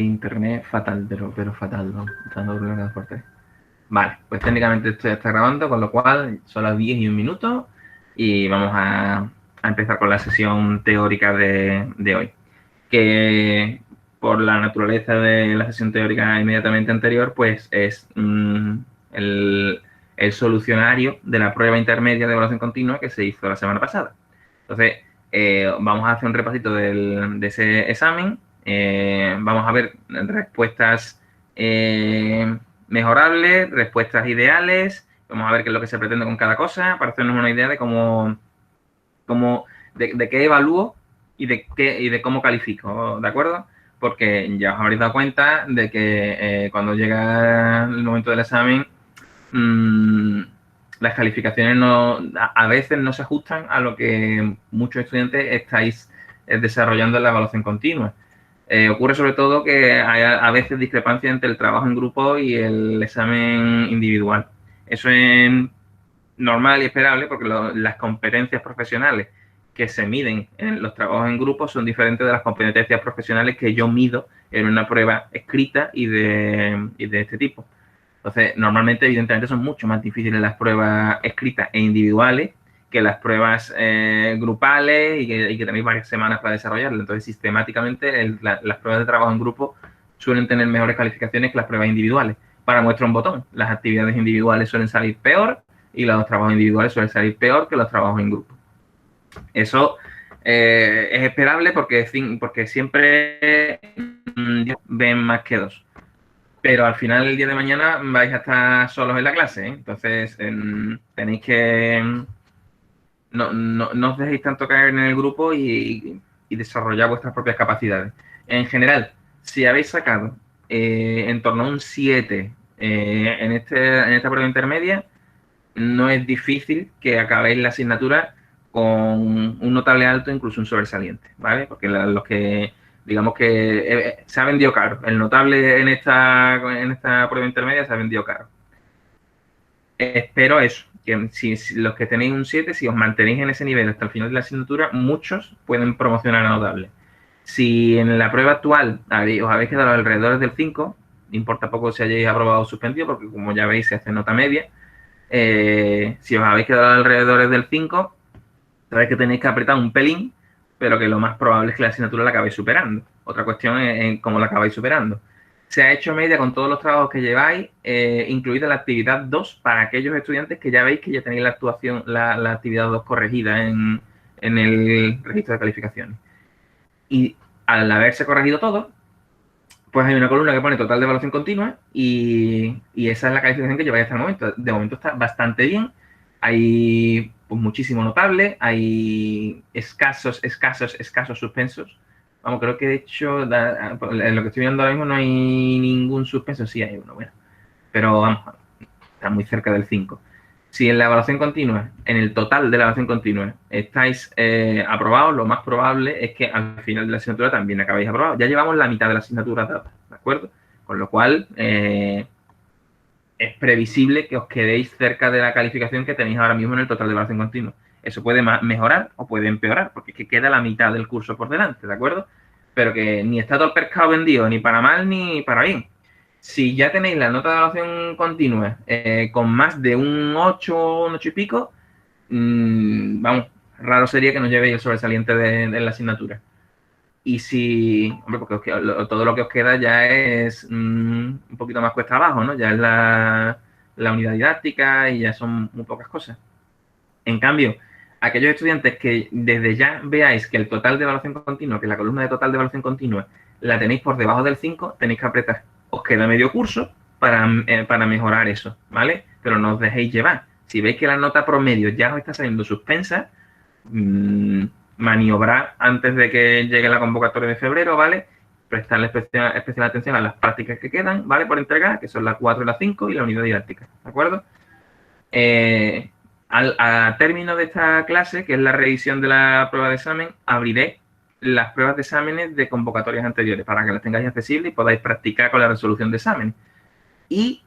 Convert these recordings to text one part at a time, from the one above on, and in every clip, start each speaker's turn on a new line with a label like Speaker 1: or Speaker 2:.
Speaker 1: internet fatal, pero fatal, ¿no? Dando problemas fuertes. Vale, pues técnicamente esto ya está grabando, con lo cual son las 10 y 1 minuto y vamos a empezar con la sesión teórica de hoy. Que por la naturaleza de la sesión teórica inmediatamente anterior, pues es el solucionario de la prueba intermedia de evaluación continua que se hizo la semana pasada. Entonces, vamos a hacer un repasito de ese examen. Vamos a ver respuestas mejorables, respuestas ideales. Vamos a ver qué es lo que se pretende con cada cosa para hacernos una idea de de qué evalúo y de cómo califico, ¿de acuerdo? Porque ya os habréis dado cuenta de que cuando llega el momento del examen, las calificaciones a veces no se ajustan a lo que muchos estudiantes estáis desarrollando en la evaluación continua. Ocurre sobre todo que hay a veces discrepancia entre el trabajo en grupo y el examen individual. Eso es normal y esperable porque las competencias profesionales que se miden en los trabajos en grupo son diferentes de las competencias profesionales que yo mido en una prueba escrita y de este tipo. Entonces, normalmente, evidentemente, son mucho más difíciles las pruebas escritas e individuales que las pruebas grupales y que tenéis varias semanas para desarrollarlas. Entonces, sistemáticamente, las pruebas de trabajo en grupo suelen tener mejores calificaciones que las pruebas individuales. Para muestra un botón, las actividades individuales suelen salir peor y los trabajos individuales suelen salir peor que los trabajos en grupo. Eso es esperable porque siempre ven más que dos. Pero al final, el día de mañana, vais a estar solos en la clase, ¿eh? Entonces, tenéis que... No os dejéis tanto caer en el grupo y desarrollar vuestras propias capacidades. En general, si habéis sacado en torno a un 7 en esta prueba intermedia, no es difícil que acabéis la asignatura con un notable alto, incluso un sobresaliente, ¿vale? Porque los que, digamos que se ha vendido caro. El notable en esta prueba intermedia se ha vendido caro. Espero eso, que si los que tenéis un 7, si os mantenéis en ese nivel hasta el final de la asignatura, muchos pueden promocionar a notable. Si en la prueba actual os habéis quedado alrededor del 5, importa poco si hayáis aprobado o suspendido, porque como ya veis se hace nota media. Si os habéis quedado alrededor del 5, sabéis que tenéis que apretar un pelín, pero que lo más probable es que la asignatura la acabéis superando. Otra cuestión es cómo la acabáis superando. Se ha hecho media con todos los trabajos que lleváis, incluida la actividad 2 para aquellos estudiantes que ya veis que ya tenéis la actividad 2 corregida en el registro de calificaciones. Y al haberse corregido todo, pues hay una columna que pone total de evaluación continua y esa es la calificación que lleváis hasta el momento. De momento está bastante bien. Hay pues, muchísimo notable, hay escasos suspensos. Vamos, creo que de hecho, en lo que estoy viendo ahora mismo no hay ningún suspenso. Sí hay uno, bueno. Pero vamos, está muy cerca del 5. Si en la evaluación continua, en el total de la evaluación continua, estáis aprobados, lo más probable es que al final de la asignatura también acabéis aprobados. Ya llevamos la mitad de la asignatura dada, ¿de acuerdo? Con lo cual, es previsible que os quedéis cerca de la calificación que tenéis ahora mismo en el total de evaluación continua. Eso puede mejorar o puede empeorar, porque es que queda la mitad del curso por delante, ¿de acuerdo? Pero que ni está todo el pescado vendido, ni para mal ni para bien. Si ya tenéis la nota de evaluación continua con más de un 8, un 8 y pico, vamos, raro sería que no llevéis el sobresaliente de la asignatura. Y si, hombre, porque todo lo que os queda ya es un poquito más cuesta abajo, ¿no? Ya es la unidad didáctica y ya son muy pocas cosas. En cambio, aquellos estudiantes que desde ya veáis que el total de evaluación continua, que la columna de total de evaluación continua la tenéis por debajo del 5, tenéis que apretar. Os queda medio curso para mejorar eso, ¿vale? Pero no os dejéis llevar. Si veis que la nota promedio ya os está saliendo suspensa, maniobrar antes de que llegue la convocatoria de febrero, ¿vale? Prestarle especial atención a las prácticas que quedan, ¿vale? Por entregar, que son las 4 y las 5 y la unidad didáctica, ¿de acuerdo? A término de esta clase, que es la revisión de la prueba de examen, abriré las pruebas de exámenes de convocatorias anteriores para que las tengáis accesibles y podáis practicar con la resolución de exámenes. Y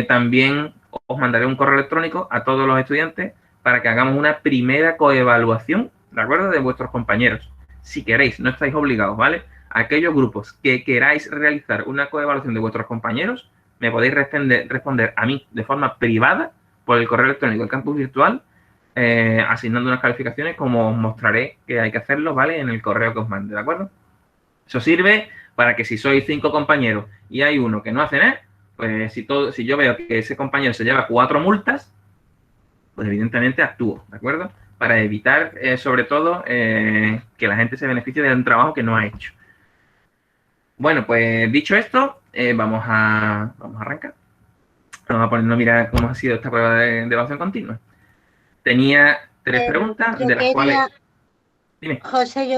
Speaker 1: también os mandaré un correo electrónico a todos los estudiantes para que hagamos una primera coevaluación, ¿de acuerdo?, de vuestros compañeros. Si queréis, no estáis obligados, ¿vale?, aquellos grupos que queráis realizar una coevaluación de vuestros compañeros, me podéis responder a mí de forma privada por el correo electrónico del campus virtual, asignando unas calificaciones como os mostraré que hay que hacerlo, ¿vale? En el correo que os mande, ¿de acuerdo? Eso sirve para que si sois 5 compañeros y hay uno que no hace nada, pues si yo veo que ese compañero se lleva 4 multas, pues evidentemente actúo, ¿de acuerdo? Para evitar, sobre todo, que la gente se beneficie de un trabajo que no ha hecho. Bueno, pues dicho esto, vamos a arrancar. Vamos a ponernos a mirar cómo ha sido esta prueba de evaluación continua. Tenía 3 preguntas, de las cuales... Dime.
Speaker 2: José,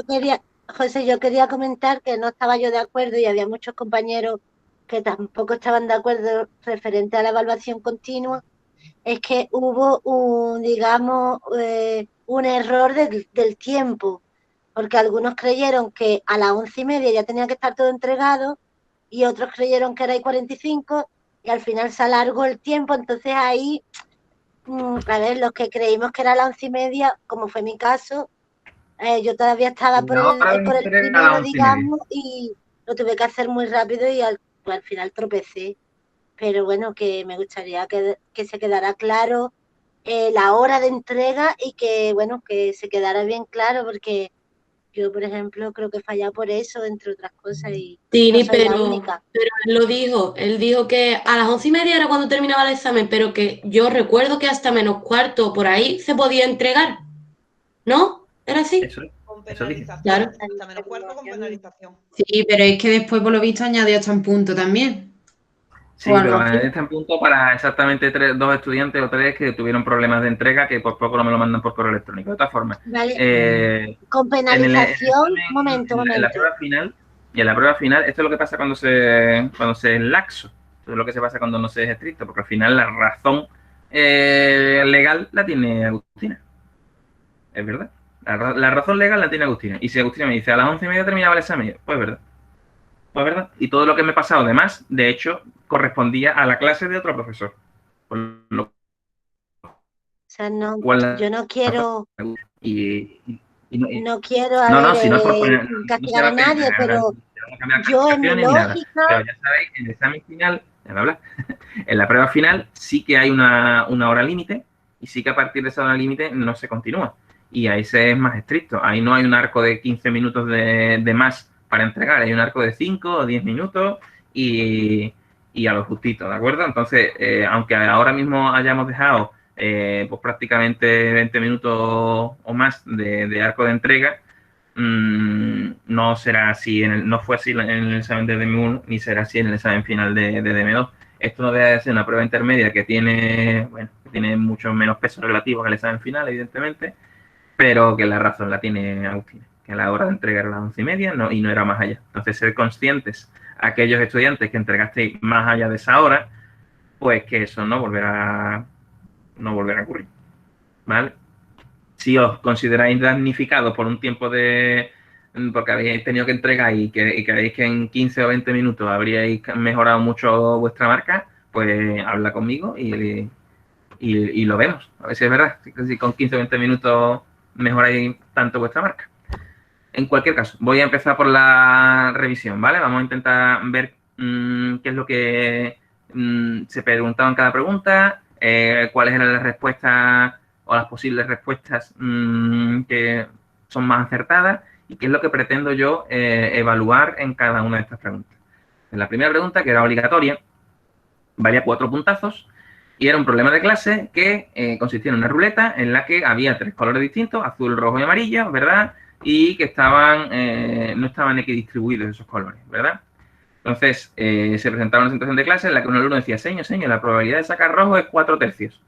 Speaker 2: yo quería comentar que no estaba yo de acuerdo y había muchos compañeros que tampoco estaban de acuerdo referente a la evaluación continua. Es que hubo digamos, un error del tiempo, porque algunos creyeron que a las 11:30 ya tenía que estar todo entregado y otros creyeron que era 45 y al final se alargó el tiempo. Entonces ahí, a ver, los que creímos que era a las 11:30, como fue mi caso, yo todavía estaba por
Speaker 1: La hora de
Speaker 2: por el
Speaker 1: entrega a las
Speaker 2: primero,
Speaker 1: 11:30.
Speaker 2: digamos, y lo tuve que hacer muy rápido y al final tropecé. Pero bueno, que me gustaría que se quedara claro la hora de entrega y que, bueno, que se quedara bien claro, porque yo, por ejemplo, creo que he fallado por eso, entre otras cosas, y no
Speaker 3: Sí,
Speaker 2: soy la única.
Speaker 3: pero él dijo que a las 11:30 era cuando terminaba el examen, pero que yo recuerdo que hasta menos cuarto por ahí se podía entregar, ¿no? ¿Era así?
Speaker 1: Eso,
Speaker 4: Con
Speaker 1: eso dije.
Speaker 4: penalización,
Speaker 3: Claro.
Speaker 4: hasta menos cuarto con penalización.
Speaker 5: Sí, pero es que después, por lo visto, añadió hasta un punto también.
Speaker 3: O
Speaker 1: Sí,
Speaker 3: algo
Speaker 1: pero
Speaker 3: así.
Speaker 1: este en punto para exactamente 2 estudiantes o 3 que tuvieron problemas de entrega que por poco no me lo mandan por correo electrónico. De todas formas,
Speaker 2: Vale, con
Speaker 1: en el
Speaker 2: penalización,
Speaker 1: examen,
Speaker 2: momento,
Speaker 1: en la
Speaker 2: momento.
Speaker 1: prueba final, y en la prueba final, esto es lo que pasa cuando se es laxo. Esto es lo que se pasa cuando no se es estricto, porque al final la razón legal la tiene Agustina. Es verdad. La razón legal la tiene Agustina. Y si Agustina me dice a las 11:30 terminaba el examen, pues es verdad. Pues es verdad. Y todo lo que me he pasado además, de hecho, correspondía a la clase de otro profesor. Por lo
Speaker 2: O sea, no,
Speaker 1: cual
Speaker 2: yo no quiero,
Speaker 1: y, y no,
Speaker 2: no quiero, a
Speaker 1: no,
Speaker 2: ver,
Speaker 1: si no es por poner, no se
Speaker 2: castigar
Speaker 1: va
Speaker 2: a nadie, pero
Speaker 1: a cambiar
Speaker 2: yo en mi
Speaker 1: calificaciones ni nada.
Speaker 2: lógica,
Speaker 1: Pero ya sabéis, en el examen final, bla, bla, en la prueba final sí que hay una hora límite y sí que a partir de esa hora límite no se continúa. Y ahí se es más estricto. Ahí no hay un arco de 15 minutos de más para entregar. Hay un arco de 5 o 10 minutos y a lo justito, ¿de acuerdo? Entonces, aunque ahora mismo hayamos dejado pues prácticamente 20 minutos o más de arco de entrega, no será así, no fue así en el examen de DM1 ni será así en el examen final de DM2. Esto no debe de ser una prueba intermedia que tiene, bueno, que tiene mucho menos peso relativo que el examen final, evidentemente, pero que la razón la tiene Agustina, que a la hora de entregar a las 11:30 no, y no era más allá. Entonces, ser conscientes, aquellos estudiantes que entregasteis más allá de esa hora, pues que eso no volverá a ocurrir, ¿vale? Si os consideráis damnificados por un tiempo porque habéis tenido que entregar y que creéis que en 15 o 20 minutos habríais mejorado mucho vuestra marca, pues habla conmigo y lo vemos. A ver si es verdad. Si con 15 o 20 minutos mejoráis tanto vuestra marca. En cualquier caso, voy a empezar por la revisión, ¿vale? Vamos a intentar ver qué es lo que se preguntaba en cada pregunta, cuáles eran las respuestas o las posibles respuestas que son más acertadas y qué es lo que pretendo yo evaluar en cada una de estas preguntas. En la primera pregunta, que era obligatoria, valía 4 puntazos y era un problema de clase que consistía en una ruleta en la que había 3 colores distintos, azul, rojo y amarillo, ¿verdad? Y que no estaban equidistribuidos esos colores, ¿verdad? Entonces, se presentaba una situación de clase en la que un alumno decía, señor, la probabilidad de sacar rojo es 4/3.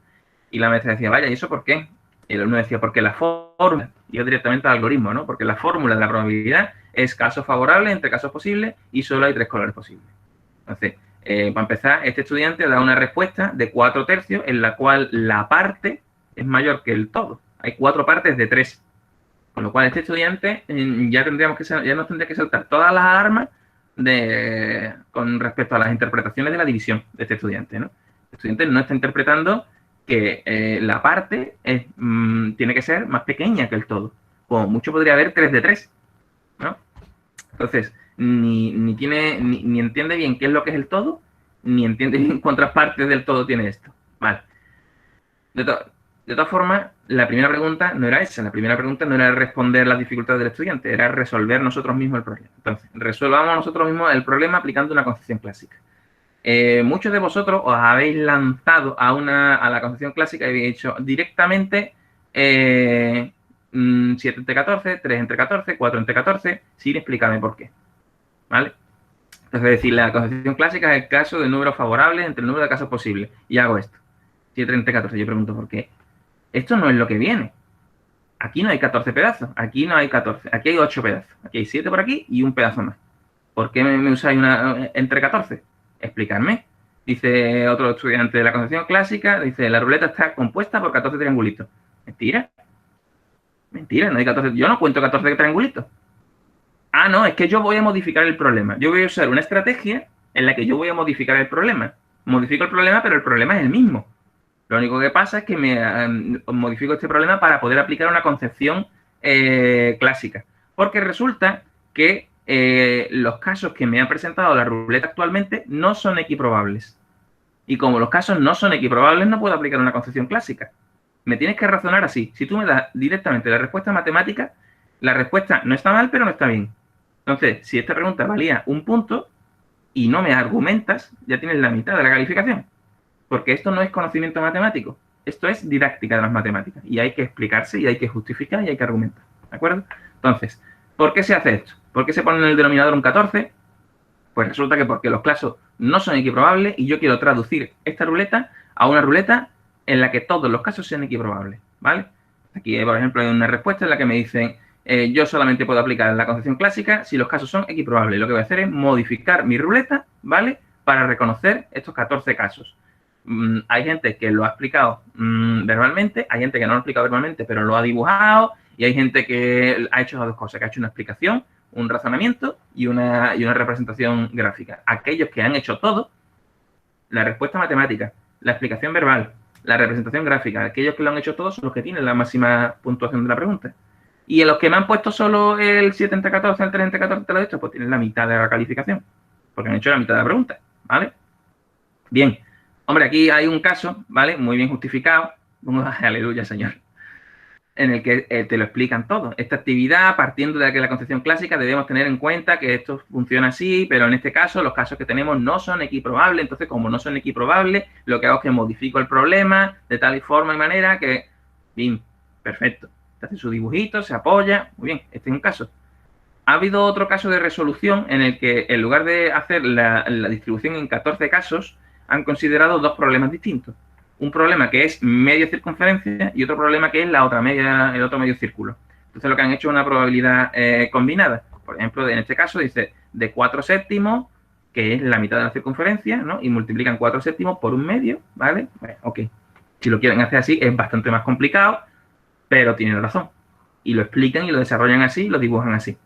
Speaker 1: Y la maestra decía, vaya, ¿y eso por qué? Y el alumno decía, porque la fórmula, yo directamente al algoritmo, ¿no? Porque la fórmula de la probabilidad es caso favorable entre casos posibles y solo hay 3 colores posibles. Entonces, para empezar, este estudiante da una respuesta de 4/3 en la cual la parte es mayor que el todo. Hay 4 partes de 3. Con lo cual, este estudiante ya nos tendría que saltar todas las alarmas con respecto a las interpretaciones de la división de este estudiante, ¿no? El estudiante no está interpretando que la parte tiene que ser más pequeña que el todo. Como mucho podría haber 3/3, ¿no? Entonces, ni entiende bien qué es lo que es el todo, ni entiende bien cuántas partes del todo tiene esto. Vale. De todas formas, la primera pregunta no era esa. La primera pregunta no era responder las dificultades del estudiante, era resolver nosotros mismos el problema. Entonces, resolvamos nosotros mismos el problema aplicando una concepción clásica. Muchos de vosotros os habéis lanzado a la concepción clásica y habéis hecho directamente 7 entre 14, 3 entre 14, 4 entre 14, sin explicarme por qué. ¿Vale? Entonces, es decir, la concepción clásica es el caso de números favorables entre el número de casos posibles. Y hago esto. 7 entre 14. Yo pregunto por qué. Esto no es lo que viene. Aquí no hay 14 pedazos. Aquí no hay 14. Aquí hay 8 pedazos. Aquí hay 7 por aquí y un pedazo más. ¿Por qué me usáis una entre 14? Explicarme. Dice otro estudiante de la concepción clásica, dice, la ruleta está compuesta por 14 triangulitos. Mentira. Mentira, no hay 14. Yo no cuento 14 triangulitos. Ah, no, es que yo voy a modificar el problema. Yo voy a usar una estrategia en la que yo voy a modificar el problema. Modifico el problema, pero el problema es el mismo. Lo único que pasa es que modifico este problema para poder aplicar una concepción clásica. Porque resulta que los casos que me ha presentado la ruleta actualmente no son equiprobables. Y como los casos no son equiprobables, no puedo aplicar una concepción clásica. Me tienes que razonar así. Si tú me das directamente la respuesta matemática, la respuesta no está mal, pero no está bien. Entonces, si esta pregunta valía un punto y no me argumentas, ya tienes la mitad de la calificación. Porque esto no es conocimiento matemático. Esto es didáctica de las matemáticas. Y hay que explicarse, y hay que justificar, y hay que argumentar. ¿De acuerdo? Entonces, ¿por qué se hace esto? ¿Por qué se pone en el denominador un 14? Pues resulta que porque los casos no son equiprobables y yo quiero traducir esta ruleta a una ruleta en la que todos los casos sean equiprobables, ¿vale? Aquí, por ejemplo, hay una respuesta en la que me dicen yo solamente puedo aplicar la concepción clásica si los casos son equiprobables. Lo que voy a hacer es modificar mi ruleta, ¿vale? Para reconocer estos 14 casos. Hay gente que lo ha explicado verbalmente, hay gente que no lo ha explicado verbalmente, pero lo ha dibujado, y hay gente que ha hecho las dos cosas, que ha hecho una explicación, un razonamiento y una representación gráfica. Aquellos que han hecho todo, la respuesta matemática, la explicación verbal, la representación gráfica, aquellos que lo han hecho todo son los que tienen la máxima puntuación de la pregunta. Y en los que me han puesto solo el 7 entre 14, el 3 entre 14, todo esto, pues tienen la mitad de la calificación, porque han hecho la mitad de la pregunta, ¿vale? Bien. Hombre, aquí hay un caso, ¿vale? Muy bien justificado. Aleluya, Señor. En el que te lo explican todo. Esta actividad, partiendo de que la concepción clásica, debemos tener en cuenta que esto funciona así, pero en este caso, los casos que tenemos no son equiprobables. Entonces, como no son equiprobables, lo que hago es que modifico el problema de tal forma y manera que, bien, perfecto. Se hace su dibujito, se apoya. Muy bien, este es un caso. Ha habido otro caso de resolución en el que, en lugar de hacer la distribución en 14 casos, han considerado dos problemas distintos. Un problema que es media circunferencia y otro problema que es la otra media, el otro medio círculo. Entonces lo que han hecho es una probabilidad combinada. Por ejemplo, en este caso dice de 4 séptimos, que es la mitad de la circunferencia, ¿no? Y multiplican 4 séptimos por un medio, ¿vale? Bueno, ok. Si lo quieren hacer así es bastante más complicado, pero tienen razón. Y lo explican y lo desarrollan así, lo dibujan así.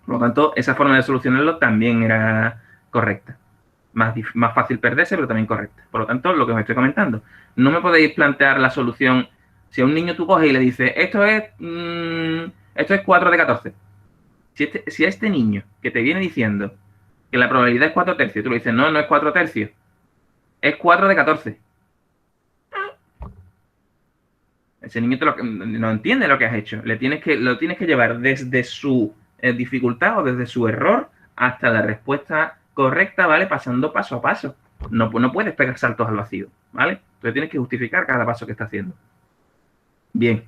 Speaker 1: Por lo tanto, esa forma de solucionarlo también era correcta. Más fácil perderse, pero también correcta. Por lo tanto, lo que os estoy comentando, no me podéis plantear la solución. Si a un niño tú coges y le dices, esto es 4 de 14. Si a este niño que te viene diciendo que la probabilidad es 4 tercios, tú le dices, no, no es 4 tercios, es 4 de 14. Ese niño no entiende lo que has hecho. Lo tienes que llevar desde su dificultad o desde su error hasta la respuesta correcta, ¿vale? Pasando paso a paso. No puedes pegar saltos al vacío, ¿vale? Entonces tienes que justificar cada paso que estás haciendo. Bien.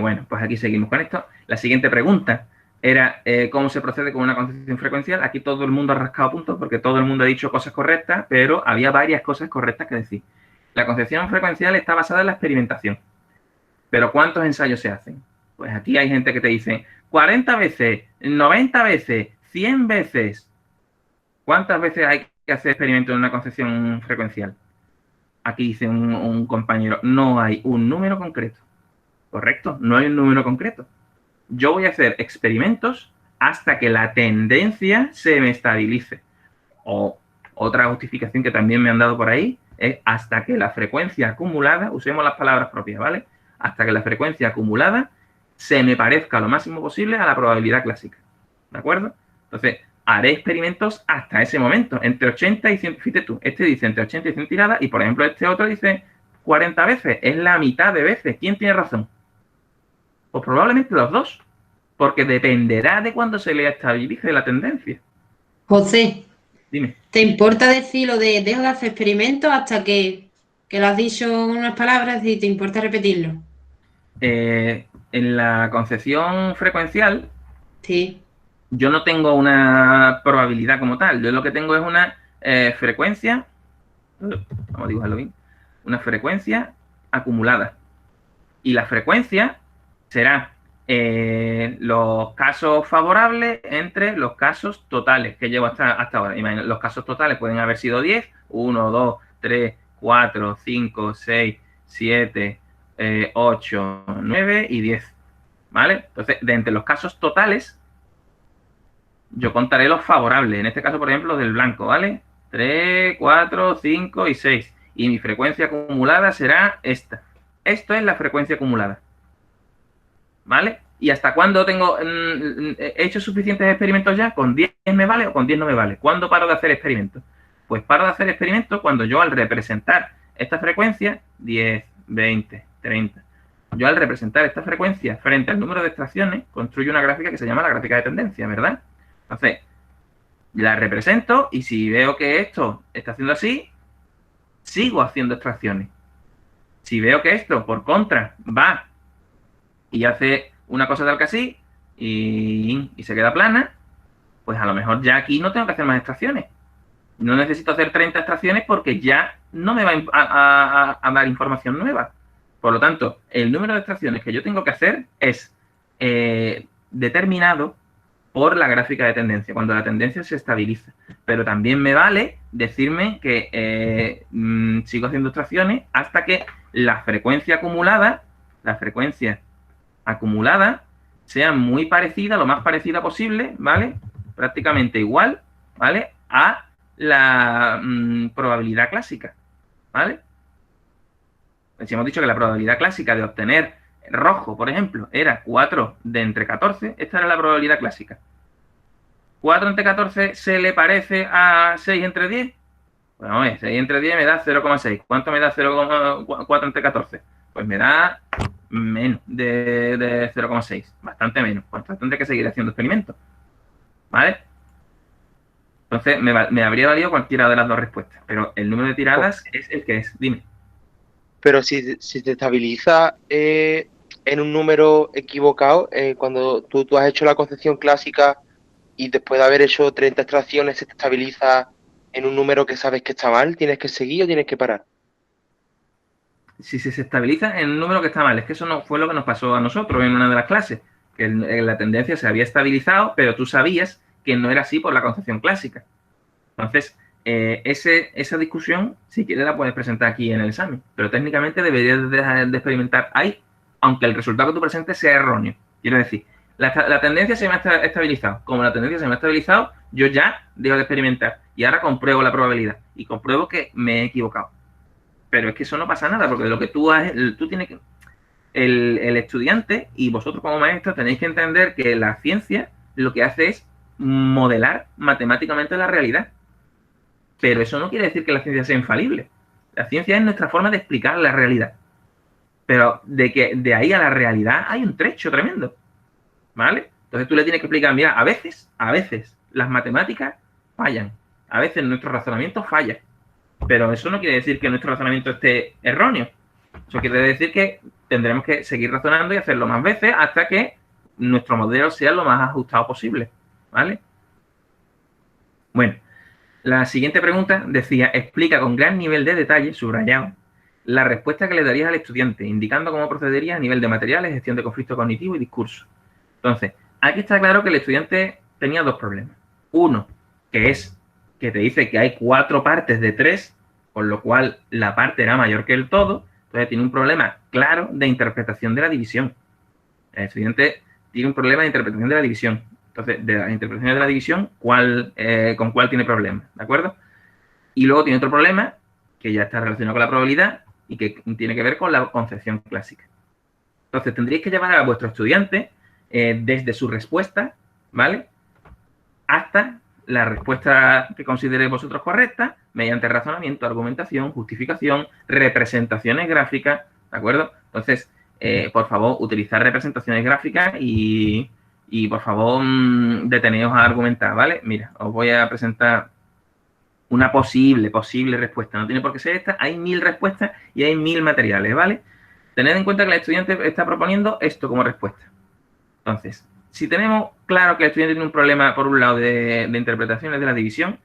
Speaker 1: Bueno, pues aquí seguimos con esto. La siguiente pregunta era cómo se procede con una concepción frecuencial. Aquí todo el mundo ha rascado puntos porque todo el mundo ha dicho cosas correctas, pero había varias cosas correctas que decir. La concepción frecuencial está basada en la experimentación. Pero ¿cuántos ensayos se hacen? Pues aquí hay gente que te dice 40 veces, 90 veces, 100 veces. ¿Cuántas veces hay que hacer experimentos en una concepción frecuencial? Aquí dice un compañero, no hay un número concreto. ¿Correcto? No hay un número concreto. Yo voy a hacer experimentos hasta que la tendencia se me estabilice. O otra justificación que también me han dado por ahí es hasta que la frecuencia acumulada, usemos las palabras propias, ¿vale? Hasta que la frecuencia acumulada se me parezca lo máximo posible a la probabilidad clásica. ¿De acuerdo? Entonces, haré experimentos hasta ese momento, entre 80 y 100, fíjate tú, este dice entre 80 y 100 tiradas y, por ejemplo, este otro dice 40 veces, es la mitad de veces. ¿Quién tiene razón? Pues probablemente los dos, porque dependerá de cuándo se le estabilice la tendencia.
Speaker 5: José,
Speaker 1: Dime.
Speaker 5: ¿te importa decir lo de dejo de hacer experimentos hasta que lo has dicho en unas palabras y te importa repetirlo?
Speaker 1: En la concepción frecuencial,
Speaker 5: Sí.
Speaker 1: yo no tengo una probabilidad como tal. Yo lo que tengo es una frecuencia, vamos a dibujarlo bien, una frecuencia acumulada. Y la frecuencia será los casos favorables entre los casos totales que llevo hasta ahora. Imagina, los casos totales pueden haber sido 10, 1, 2, 3, 4, 5, 6, 7, 8, 9 y 10. ¿Vale? Entonces, de entre los casos totales, yo contaré los favorables. En este caso, por ejemplo, del blanco, ¿vale? 3, 4, 5 y 6. Y mi frecuencia acumulada será esta. Esto es la frecuencia acumulada. ¿Vale? ¿Y hasta cuándo tengo he hecho suficientes experimentos ya? ¿Con 10 me vale o con 10 no me vale? ¿Cuándo paro de hacer experimentos? Pues paro de hacer experimentos cuando yo, al representar esta frecuencia, 10, 20, 30, yo al representar esta frecuencia frente al número de extracciones, construyo una gráfica que se llama la gráfica de tendencia, ¿verdad? Entonces, la represento y si veo que esto está haciendo así, sigo haciendo extracciones. Si veo que esto, por contra, va y hace una cosa tal que así y se queda plana, pues a lo mejor ya aquí no tengo que hacer más extracciones. No necesito hacer 30 extracciones porque ya no me va a dar información nueva. Por lo tanto, el número de extracciones que yo tengo que hacer es determinado por la gráfica de tendencia, cuando la tendencia se estabiliza. Pero también me vale decirme que sigo haciendo extracciones hasta que la frecuencia acumulada sea muy parecida, lo más parecida posible, ¿vale? Prácticamente igual, ¿vale? A la probabilidad clásica, ¿vale? Si hemos dicho que la probabilidad clásica de obtener rojo, por ejemplo, era 4 de entre 14, esta era la probabilidad clásica. 4 entre 14 se le parece a 6 entre 10. Bueno, vamos a ver, 6 entre 10 me da 0,6. ¿Cuánto me da 0,4 entre 14? Pues me da menos de 0,6. Bastante menos. Pues tendré que seguir haciendo experimentos. ¿Vale? Entonces, me habría valido cualquiera de las dos respuestas. Pero el número de tiradas es el que es. Dime.
Speaker 6: Pero si te estabiliza en un número equivocado, cuando tú has hecho la concepción clásica y después de haber hecho 30 extracciones se te estabiliza en un número que sabes que está mal, ¿tienes que seguir o tienes que parar?
Speaker 1: Si se estabiliza en un número que está mal, es que eso no fue lo que nos pasó a nosotros en una de las clases, que la tendencia se había estabilizado, pero tú sabías que no era así por la concepción clásica. Entonces, esa discusión, si quieres, la puedes presentar aquí en el examen, pero técnicamente deberías de experimentar ahí, aunque el resultado que tú presentes sea erróneo. Quiero decir, la tendencia se me ha estabilizado. Como la tendencia se me ha estabilizado, yo ya dejo de experimentar y ahora compruebo la probabilidad y compruebo que me he equivocado. Pero es que eso no pasa nada, porque lo que tú tienes que... El estudiante y vosotros como maestros tenéis que entender que la ciencia lo que hace es modelar matemáticamente la realidad. Pero eso no quiere decir que la ciencia sea infalible. La ciencia es nuestra forma de explicar la realidad. Pero de ahí a la realidad hay un trecho tremendo. ¿Vale? Entonces tú le tienes que explicar, mira, a veces las matemáticas fallan. A veces nuestro razonamiento falla. Pero eso no quiere decir que nuestro razonamiento esté erróneo. Eso quiere decir que tendremos que seguir razonando y hacerlo más veces hasta que nuestro modelo sea lo más ajustado posible. ¿Vale? Bueno, la siguiente pregunta decía, explica con gran nivel de detalle, subrayado, la respuesta que le darías al estudiante, indicando cómo procedería a nivel de materiales, gestión de conflicto cognitivo y discurso. Entonces, aquí está claro que el estudiante tenía dos problemas. Uno, que es que te dice que hay 4 partes de 3, con lo cual la parte era mayor que el todo. Entonces tiene un problema claro de interpretación de la división. El estudiante tiene un problema de interpretación de la división. Entonces, de la interpretación de la división, ¿con cuál tiene problema? ¿De acuerdo? Y luego tiene otro problema que ya está relacionado con la probabilidad y que tiene que ver con la concepción clásica. Entonces, tendríais que llevar a vuestro estudiante desde su respuesta, ¿vale? Hasta la respuesta que consideréis vosotros correcta mediante razonamiento, argumentación, justificación, representaciones gráficas, ¿de acuerdo? Entonces, por favor, utilizar representaciones gráficas y por favor, deteneos a argumentar, ¿vale? Mira, os voy a presentar una posible respuesta. No tiene por qué ser esta. Hay 1000 respuestas y hay 1000 materiales, ¿vale? Tened en cuenta que el estudiante está proponiendo esto como respuesta. Entonces, si tenemos claro que el estudiante tiene un problema, por un lado, de interpretaciones de la división,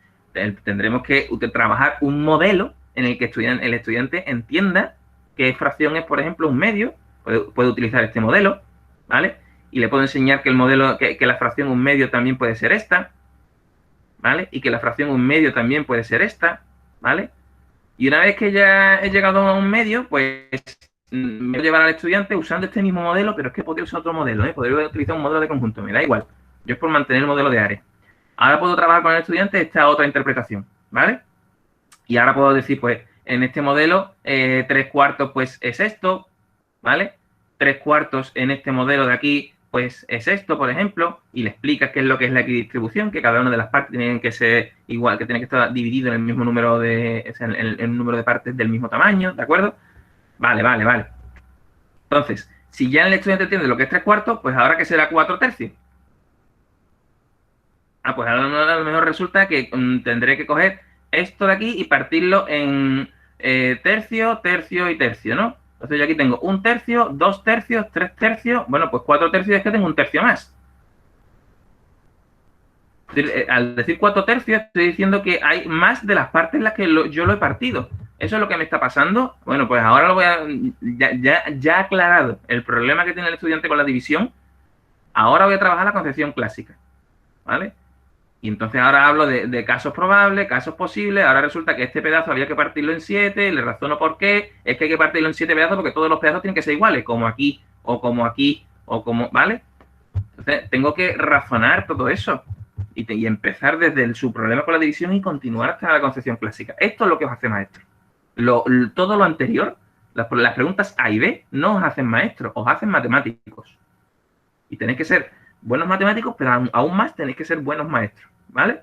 Speaker 1: tendremos que trabajar un modelo en el que el estudiante entienda que fracción es, por ejemplo, un medio. Puede utilizar este modelo, ¿vale? Y le puedo enseñar que el modelo, que la fracción un medio también puede ser esta, ¿vale? Y que la fracción un medio también puede ser esta, ¿vale? Y una vez que ya he llegado a un medio, pues me voy a llevar al estudiante usando este mismo modelo, pero es que podría usar otro modelo, ¿eh? Podría utilizar un modelo de conjunto, me da igual. Yo es por mantener el modelo de área. Ahora puedo trabajar con el estudiante esta otra interpretación, ¿vale? Y ahora puedo decir, pues, en este modelo, 3/4, pues, es esto, ¿vale? 3/4 en este modelo de aquí, pues, es esto, por ejemplo, y le explicas qué es lo que es la equidistribución, que cada una de las partes tienen que ser igual, que tiene que estar dividido en el mismo número de, o sea, en el número de partes del mismo tamaño, ¿de acuerdo? Vale. Entonces, si ya el estudiante entiende lo que es 3/4, pues ahora que será 4/3. Pues ahora a lo mejor resulta que tendré que coger esto de aquí y partirlo en tercio, tercio y tercio, ¿no? Entonces yo aquí tengo 1/3, 2/3, 3/3, bueno, pues 4/3 es que tengo un tercio más. Al decir 4/3 estoy diciendo que hay más de las partes en las que yo lo he partido. ¿Eso es lo que me está pasando? Bueno, pues ahora lo voy a... Ya aclarado el problema que tiene el estudiante con la división, ahora voy a trabajar la concepción clásica, ¿vale? Y entonces ahora hablo de casos probables, casos posibles. Ahora resulta que este pedazo había que partirlo en 7, le razono por qué. Es que hay que partirlo en 7 pedazos porque todos los pedazos tienen que ser iguales, como aquí, o como, ¿vale? Entonces tengo que razonar todo eso y empezar desde su problema con la división y continuar hasta la concepción clásica. Esto es lo que os hace maestro. Todo lo anterior, las preguntas A y B, no os hacen maestros, os hacen matemáticos. Y tenéis que ser buenos matemáticos, pero aún más tenéis que ser buenos maestros, ¿vale?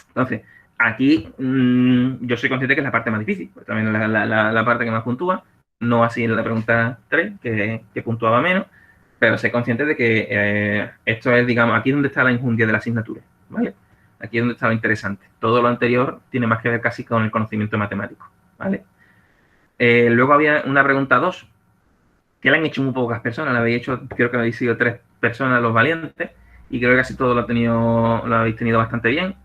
Speaker 1: Entonces, aquí yo soy consciente que es la parte más difícil, pues también la parte que más puntúa, no así en la pregunta 3, que puntuaba menos, pero sé consciente de que esto es, digamos, aquí es donde está la enjundia de la asignatura, ¿vale? Aquí es donde está lo interesante. Todo lo anterior tiene más que ver casi con el conocimiento matemático, ¿vale? Luego había una pregunta 2, que la han hecho muy pocas personas, la habéis hecho, creo que habéis sido 3 personas los valientes, y creo que casi todo lo habéis tenido bastante bien.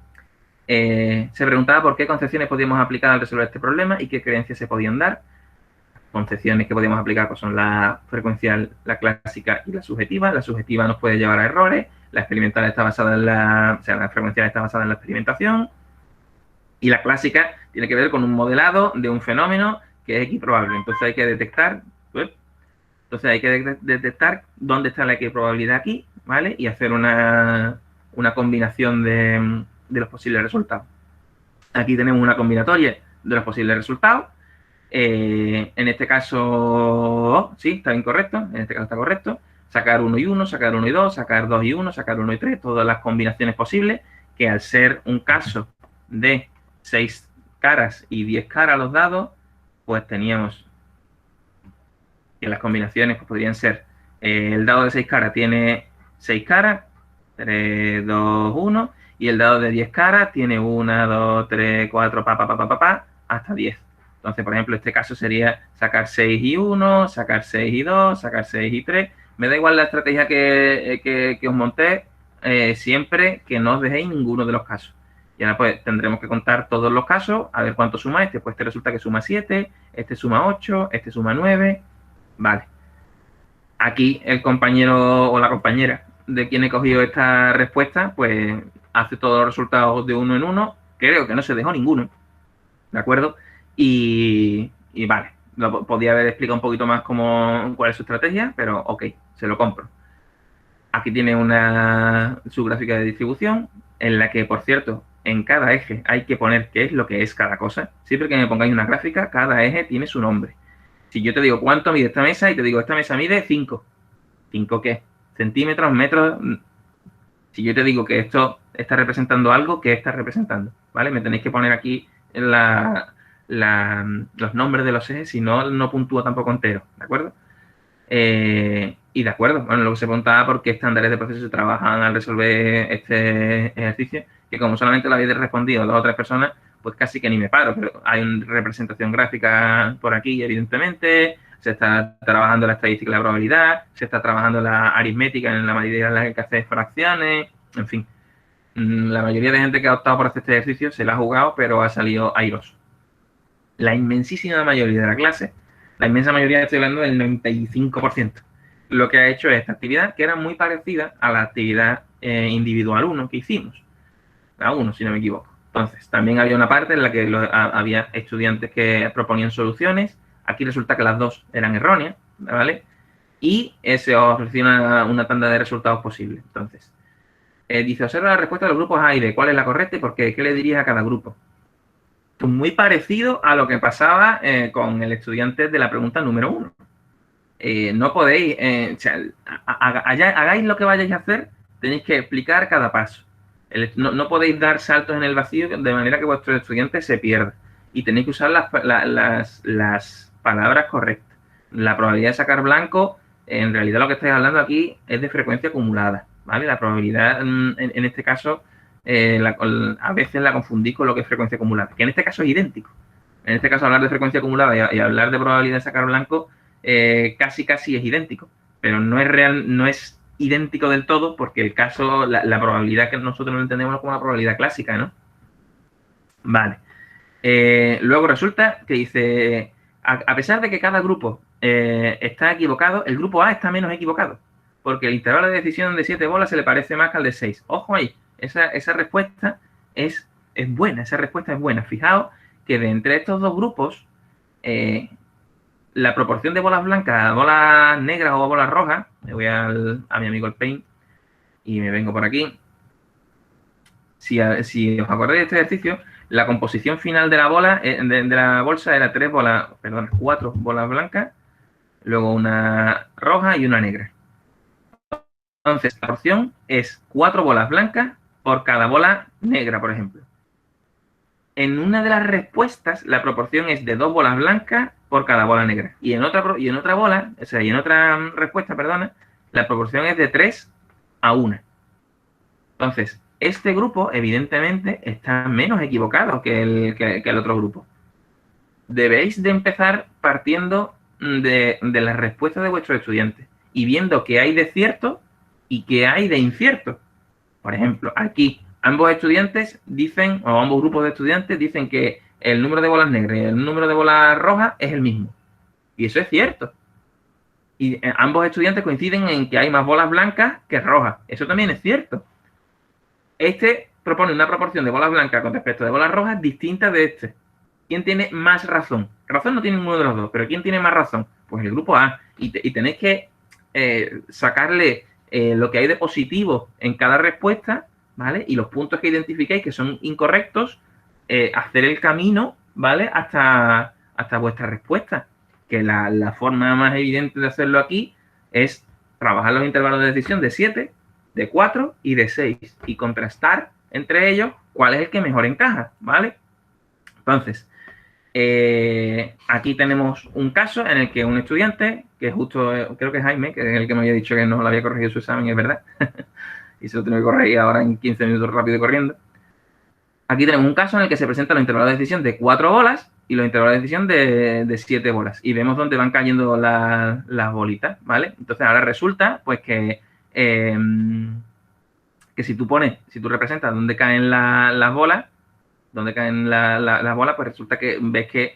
Speaker 1: Se preguntaba por qué concepciones podíamos aplicar al resolver este problema y qué creencias se podían dar. Concepciones que podíamos aplicar pues son la frecuencial, la clásica y la subjetiva. La subjetiva nos puede llevar a errores, la experimental está basada en la frecuencial está basada en la experimentación, y la clásica tiene que ver con un modelado de un fenómeno que es equiprobable. Entonces hay que detectar, dónde está la equiprobabilidad aquí, ¿vale? Y hacer una combinación de los posibles resultados. Aquí tenemos una combinatoria de los posibles resultados. En este caso, sí, está incorrecto. En este caso está correcto. Sacar 1 y 1, sacar 1 y 2, sacar 2 y 1, sacar 1 y 3, todas las combinaciones posibles, que al ser un caso de 6 caras y 10 caras los dados, pues teníamos que las combinaciones pues, podrían ser, el dado de 6 caras tiene 6 caras, 3, 2, 1, y el dado de 10 caras tiene 1, 2, 3, 4, hasta 10. Entonces, por ejemplo, este caso sería sacar 6 y 1, sacar 6 y 2, sacar 6 y 3. Me da igual la estrategia que os monté, siempre que no os dejéis ninguno de los casos. Y ahora pues tendremos que contar todos los casos, a ver cuánto suma este. Pues este resulta que suma 7, este suma 8, este suma 9. Vale. Aquí el compañero o la compañera de quien he cogido esta respuesta, pues hace todos los resultados de 1 en 1. Creo que no se dejó ninguno. ¿De acuerdo? Y vale. Podía haber explicado un poquito más cuál es su estrategia, pero ok, se lo compro. Aquí tiene su gráfica de distribución, en la que, por cierto, en cada eje hay que poner qué es lo que es cada cosa. Siempre que me pongáis una gráfica, cada eje tiene su nombre. Si yo te digo cuánto mide esta mesa y te digo esta mesa mide 5. ¿5 qué? Centímetros, metros. Si yo te digo que esto está representando algo que está representando, ¿vale? Me tenéis que poner aquí los nombres de los ejes, si no, no puntúo tampoco entero, ¿de acuerdo? Y de acuerdo, bueno, lo que se preguntaba por qué estándares de proceso se trabajan al resolver este ejercicio, que como solamente lo habéis respondido 2 o 3 personas, pues casi que ni me paro, pero hay una representación gráfica por aquí, evidentemente, se está trabajando la estadística y la probabilidad, se está trabajando la aritmética en la medida en la que hace fracciones, en fin. La mayoría de gente que ha optado por hacer este ejercicio se la ha jugado, pero ha salido airoso. La inmensísima mayoría de la clase, la inmensa mayoría, estoy hablando del 95%, lo que ha hecho es esta actividad que era muy parecida a la actividad individual 1 que hicimos. La 1, si no me equivoco. Entonces, también había una parte en la que había estudiantes que proponían soluciones. Aquí resulta que las 2 eran erróneas, ¿vale? Y se os ofreció una tanda de resultados posibles. Entonces, dice, observa la respuesta de los grupos A y B. ¿Cuál es la correcta y por qué? ¿Qué le dirías a cada grupo? Pues muy parecido a lo que pasaba con el estudiante de la pregunta número 1. No podéis, o sea, hagáis lo que vayáis a hacer, tenéis que explicar cada paso. No podéis dar saltos en el vacío de manera que vuestros estudiantes se pierdan. Y tenéis que usar las palabras correctas. La probabilidad de sacar blanco, en realidad lo que estáis hablando aquí es de frecuencia acumulada, ¿vale? La probabilidad, en este caso, a veces la confundís con lo que es frecuencia acumulada, que en este caso es idéntico. En este caso, hablar de frecuencia acumulada y hablar de probabilidad de sacar blanco casi es idéntico, pero no es real, no es idéntico del todo, porque el caso, la probabilidad que nosotros no entendemos como la probabilidad clásica, ¿no? Vale. Luego resulta que dice, a pesar de que cada grupo está equivocado, el grupo A está menos equivocado, porque el intervalo de decisión de 7 bolas se le parece más que al de 6. Ojo ahí, esa respuesta es buena, esa respuesta es buena. Fijaos que de entre estos dos grupos, la proporción de bolas blancas a bolas negras o a bolas rojas, me voy a mi amigo el Paint y me vengo por aquí. Si os acordáis de este ejercicio, la composición final de la bola, de la bolsa era 4 bolas blancas, luego una roja y una negra. Entonces, la proporción es 4 bolas blancas por cada bola negra, por ejemplo. En una de las respuestas, la proporción es de 2 bolas blancas por cada bola negra. Y en otra respuesta, perdona, la proporción es de 3 a 1. Entonces, este grupo, evidentemente, está menos equivocado que el otro grupo. Debéis de empezar partiendo de las respuestas de vuestros estudiantes y viendo qué hay de cierto y qué hay de incierto. Por ejemplo, aquí ambos estudiantes dicen, o ambos grupos de estudiantes dicen que el número de bolas negras y el número de bolas rojas es el mismo. Y eso es cierto. Y ambos estudiantes coinciden en que hay más bolas blancas que rojas. Eso también es cierto. Este propone una proporción de bolas blancas con respecto de bolas rojas distinta de este. ¿Quién tiene más razón? Razón no tiene ninguno de los dos, pero ¿quién tiene más razón? Pues el grupo A. Y tenéis que sacarle lo que hay de positivo en cada respuesta, ¿vale? Y los puntos que identificáis que son incorrectos, hacer el camino, ¿vale? Hasta vuestra respuesta. Que la forma más evidente de hacerlo aquí es trabajar los intervalos de decisión de 7, de 4 y de 6 y contrastar entre ellos cuál es el que mejor encaja, ¿vale? Entonces, aquí tenemos un caso en el que un estudiante, que justo creo que es Jaime, que es el que me había dicho que no le había corregido su examen, es verdad, y se lo tengo que corregir ahora en 15 minutos rápido y corriendo. Aquí tenemos un caso en el que se presentan los intervalos de decisión de 4 bolas y los intervalos de decisión de 7 bolas. Y vemos dónde van cayendo las bolitas, ¿vale? Entonces ahora resulta, pues, que si tú representas dónde caen las bolas, las bolas, pues resulta que ves que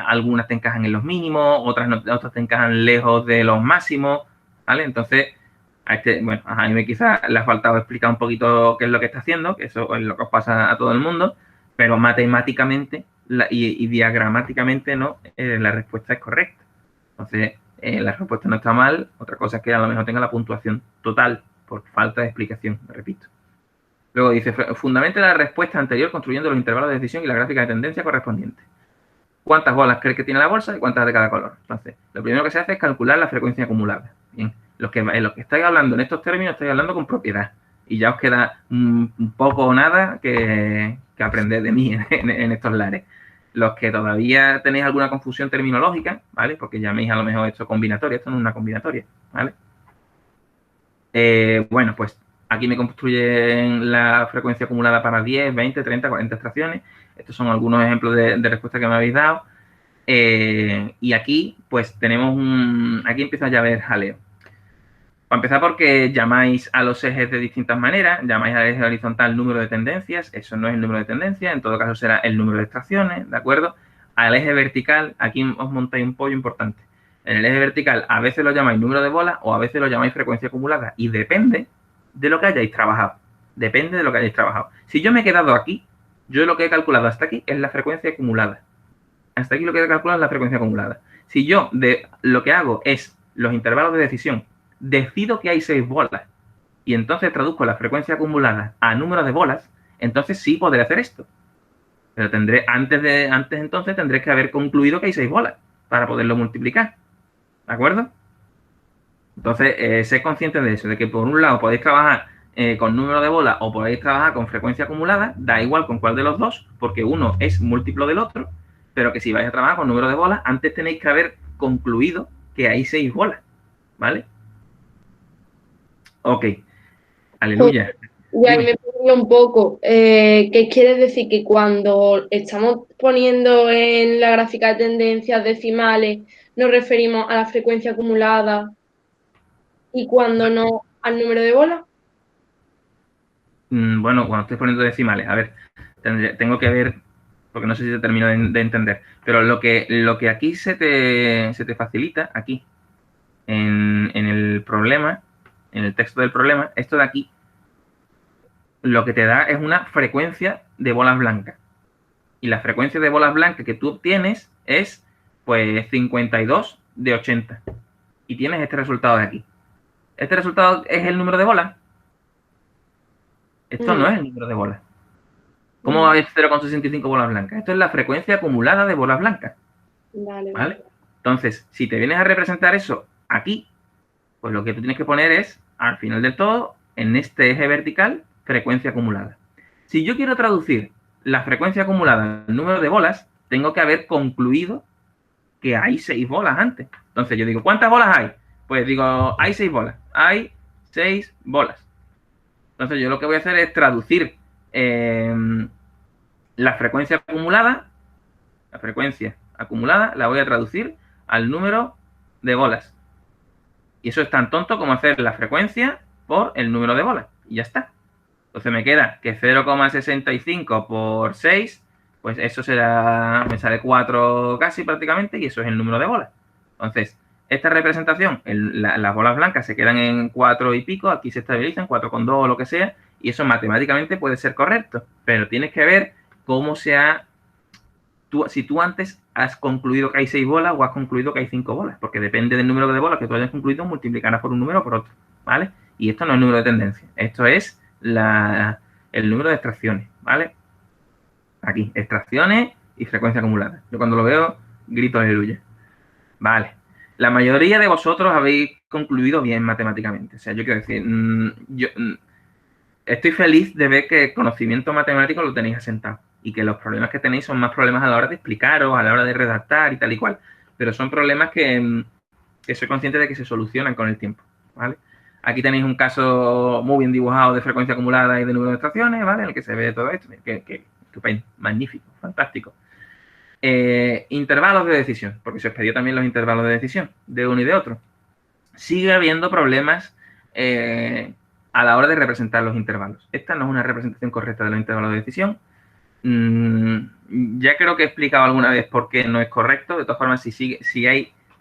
Speaker 1: algunas te encajan en los mínimos, otras te encajan lejos de los máximos, ¿vale? Entonces, a Jaime quizás le ha faltado explicar un poquito qué es lo que está haciendo, que eso es lo que os pasa a todo el mundo, pero matemáticamente y diagramáticamente no, la respuesta es correcta. Entonces, la respuesta no está mal, otra cosa es que a lo mejor tenga la puntuación total por falta de explicación, me repito. Luego dice, fundamente la respuesta anterior construyendo los intervalos de decisión y la gráfica de tendencia correspondiente. ¿Cuántas bolas crees que tiene la bolsa y cuántas de cada color? Entonces, lo primero que se hace es calcular la frecuencia acumulada. Bien, en lo que estáis hablando en estos términos, estáis hablando con propiedad. Y ya os queda un poco o nada que aprender de mí en estos lares. Los que todavía tenéis alguna confusión terminológica, ¿vale? Porque llaméis a lo mejor esto combinatoria, esto no es una combinatoria, ¿vale? Bueno, pues aquí me construyen la frecuencia acumulada para 10, 20, 30, 40 extracciones. Estos son algunos ejemplos de respuesta que me habéis dado. Y aquí, pues tenemos aquí empieza ya a ver jaleo. Para empezar, porque llamáis a los ejes de distintas maneras. Llamáis al eje horizontal número de tendencias. Eso no es el número de tendencias. En todo caso, será el número de extracciones, ¿de acuerdo? Al eje vertical, aquí os montáis un pollo importante. En el eje vertical, a veces lo llamáis número de bolas o a veces lo llamáis frecuencia acumulada. Y depende de lo que hayáis trabajado. Depende de lo que hayáis trabajado. Si yo me he quedado aquí, yo lo que he calculado hasta aquí es la frecuencia acumulada. Hasta aquí lo que he calculado es la frecuencia acumulada. Si yo lo que hago es los intervalos de decisión, decido que hay 6 bolas y entonces traduzco la frecuencia acumulada a número de bolas, entonces sí podré hacer esto. Pero antes entonces tendré que haber concluido que hay 6 bolas para poderlo multiplicar. ¿De acuerdo? Entonces, sed conscientes de eso, de que por un lado podéis trabajar con número de bolas o podéis trabajar con frecuencia acumulada, da igual con cuál de los dos, porque uno es múltiplo del otro, pero que si vais a trabajar con número de bolas, antes tenéis que haber concluido que hay 6 bolas, ¿vale? Ok, aleluya.
Speaker 3: Y ahí me perdí un poco. ¿Qué quiere decir? Que cuando estamos poniendo en la gráfica de tendencias decimales, nos referimos a la frecuencia acumulada y cuando no al número de bolas.
Speaker 1: Bueno, cuando estoy poniendo decimales, a ver, tengo que ver, porque no sé si te termino de entender, pero lo que aquí se te facilita, aquí, en el problema, en el texto del problema, esto de aquí, lo que te da es una frecuencia de bolas blancas. Y la frecuencia de bolas blancas que tú obtienes es, pues, 52 de 80. Y tienes este resultado de aquí. ¿Este resultado es el número de bolas? Esto no es el número de bolas. ¿Cómo va a haber 0,65 bolas blancas? Esto es la frecuencia acumulada de bolas blancas. ¿Vale? Entonces, si te vienes a representar eso aquí, pues lo que tú tienes que poner es, al final del todo, en este eje vertical, frecuencia acumulada. Si yo quiero traducir la frecuencia acumulada al número de bolas, tengo que haber concluido que hay 6 bolas antes. Entonces yo digo, ¿cuántas bolas hay? Pues digo, hay 6 bolas. Hay 6 bolas. Entonces yo lo que voy a hacer es traducir la frecuencia acumulada la voy a traducir al número de bolas. Y eso es tan tonto como hacer la frecuencia por el número de bolas. Y ya está. Entonces me queda que 0,65 por 6, pues eso me sale 4 casi prácticamente, y eso es el número de bolas. Entonces, esta representación, las bolas blancas se quedan en 4 y pico, aquí se estabilizan, 4,2 o lo que sea, y eso matemáticamente puede ser correcto, pero tienes que ver cómo si tú antes has concluido que hay 6 bolas o has concluido que hay 5 bolas, porque depende del número de bolas que tú hayas concluido, multiplicarás por un número o por otro, ¿vale? Y esto no es número de tendencia, esto es el número de extracciones, ¿vale? Aquí, extracciones y frecuencia acumulada. Yo cuando lo veo, grito aleluya. Vale. La mayoría de vosotros habéis concluido bien matemáticamente. O sea, yo quiero decir, estoy feliz de ver que el conocimiento matemático lo tenéis asentado y que los problemas que tenéis son más problemas a la hora de explicaros, a la hora de redactar y tal y cual. Pero son problemas que soy consciente de que se solucionan con el tiempo, ¿vale? Aquí tenéis un caso muy bien dibujado de frecuencia acumulada y de número de extracciones, ¿vale? En el que se ve todo esto. Que estupendo, magnífico, fantástico. Intervalos de decisión, porque se os pidió también los intervalos de decisión de uno y de otro. Sigue habiendo problemas a la hora de representar los intervalos. Esta no es una representación correcta de los intervalos de decisión. Ya creo que he explicado alguna vez por qué no es correcto. De todas formas, si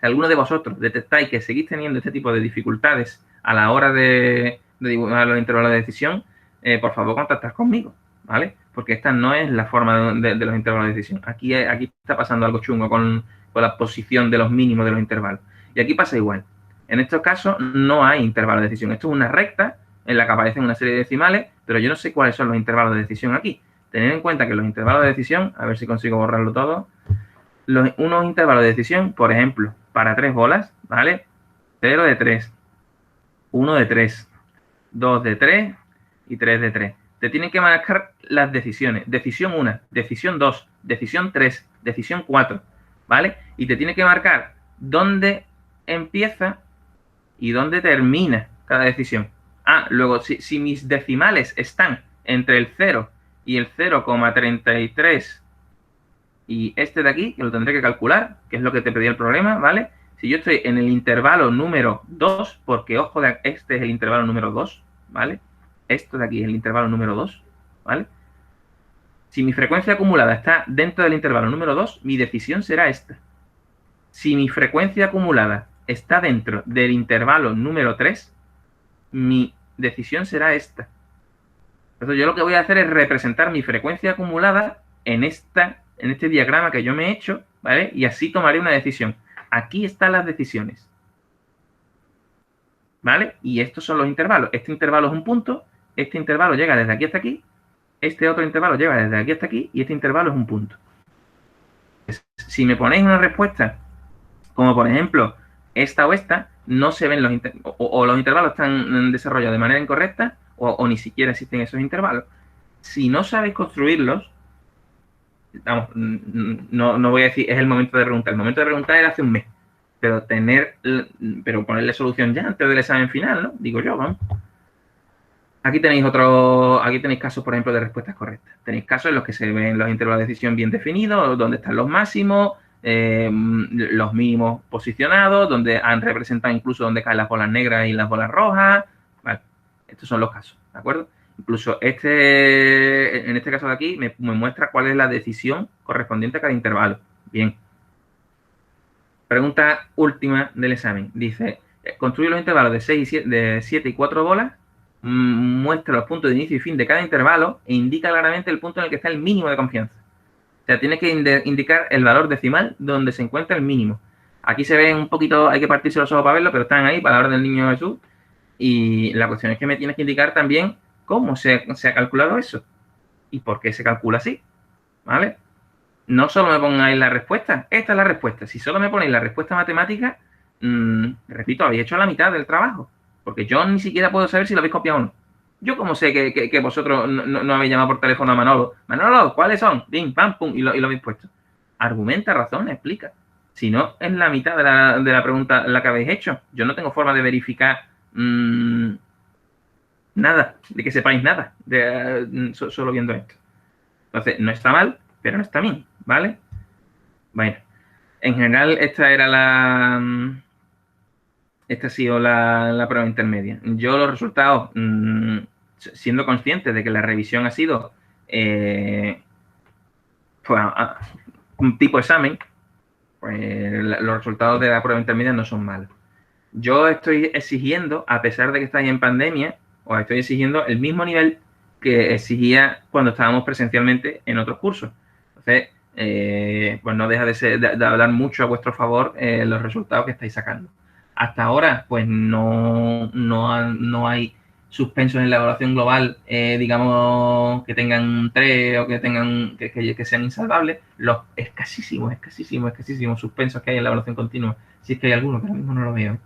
Speaker 1: alguno de vosotros detectáis que seguís teniendo este tipo de dificultades a la hora de dibujar los intervalos de decisión, por favor, contactad conmigo, ¿vale? Porque esta no es la forma de los intervalos de decisión. Aquí está pasando algo chungo con la posición de los mínimos de los intervalos. Y aquí pasa igual. En estos casos no hay intervalos de decisión. Esto es una recta en la que aparecen una serie de decimales, pero yo no sé cuáles son los intervalos de decisión aquí. Tened en cuenta que los intervalos de decisión, a ver si consigo borrarlo todo, unos intervalos de decisión, por ejemplo, para 3 bolas, ¿vale? 0 de 3, 1 de 3, 2 de 3, y 3 de 3. Te tienen que marcar las decisiones. Decisión 1, decisión 2, decisión 3, decisión 4, ¿vale? Y te tiene que marcar dónde empieza y dónde termina cada decisión. Ah, luego, si mis decimales están entre el 0 y el 0,33 y este de aquí, que lo tendré que calcular, que es lo que te pedía el problema, ¿vale? Si yo estoy en el intervalo número 2, porque ojo, este es el intervalo número 2, ¿vale? Esto de aquí es el intervalo número 2, ¿vale? Si mi frecuencia acumulada está dentro del intervalo número 2, mi decisión será esta. Si mi frecuencia acumulada está dentro del intervalo número 3, mi decisión será esta. Entonces yo lo que voy a hacer es representar mi frecuencia acumulada en este diagrama que yo me he hecho, ¿vale? Y así tomaré una decisión. Aquí están las decisiones, ¿vale? Y estos son los intervalos. Este intervalo es un punto, este intervalo llega desde aquí hasta aquí, este otro intervalo llega desde aquí hasta aquí y este intervalo es un punto. Si me ponéis una respuesta, como por ejemplo esta o esta, no se ven los intervalos, o los intervalos están desarrollados de manera incorrecta o ni siquiera existen esos intervalos. Si no sabéis construirlos, vamos, no voy a decir es el momento de preguntar. El momento de preguntar era hace un mes. Pero ponerle solución ya antes del examen final, ¿no? Digo yo, vamos. Aquí tenéis casos, por ejemplo, de respuestas correctas. Tenéis casos en los que se ven los intervalos de decisión bien definidos, donde están los máximos, los mínimos posicionados, donde han representado incluso donde caen las bolas negras y las bolas rojas. Vale, estos son los casos, ¿de acuerdo? Incluso en este caso de aquí me muestra cuál es la decisión correspondiente a cada intervalo. Bien. Pregunta última del examen. Dice, construye los intervalos de 7 y 4 bolas, muestra los puntos de inicio y fin de cada intervalo e indica claramente el punto en el que está el mínimo de confianza. O sea, tiene que indicar el valor decimal donde se encuentra el mínimo. Aquí se ve un poquito, hay que partirse los ojos para verlo, pero están ahí, palabras del niño Jesús. Y la cuestión es que me tienes que indicar también cómo se ha calculado eso y por qué se calcula así, ¿vale? No solo me pongáis la respuesta, esta es la respuesta. Si solo me ponéis la respuesta matemática, repito, habéis hecho la mitad del trabajo, porque yo ni siquiera puedo saber si lo habéis copiado o no. Yo como sé que vosotros no habéis llamado por teléfono a Manolo. Manolo, ¿cuáles son? Bim, pam, pum, y lo habéis puesto. Argumenta, razona, explica. Si no, es la mitad de la pregunta la que habéis hecho. Yo no tengo forma de verificar nada, de que sepáis nada, solo viendo esto. Entonces, no está mal, pero no está bien, ¿vale? Bueno, en general esta ha sido la prueba intermedia. Yo los resultados, siendo consciente de que la revisión ha sido un tipo examen, pues los resultados de la prueba intermedia no son malos. Yo estoy exigiendo, a pesar de que estáis en pandemia, os estoy exigiendo el mismo nivel que exigía cuando estábamos presencialmente en otros cursos. Entonces, pues no deja de hablar mucho a vuestro favor los resultados que estáis sacando. Hasta ahora, pues no hay suspensos en la evaluación global, digamos, que tengan 3 o que tengan que sean insalvables. Los escasísimos suspensos que hay en la evaluación continua, si es que hay alguno, que ahora mismo no lo veo.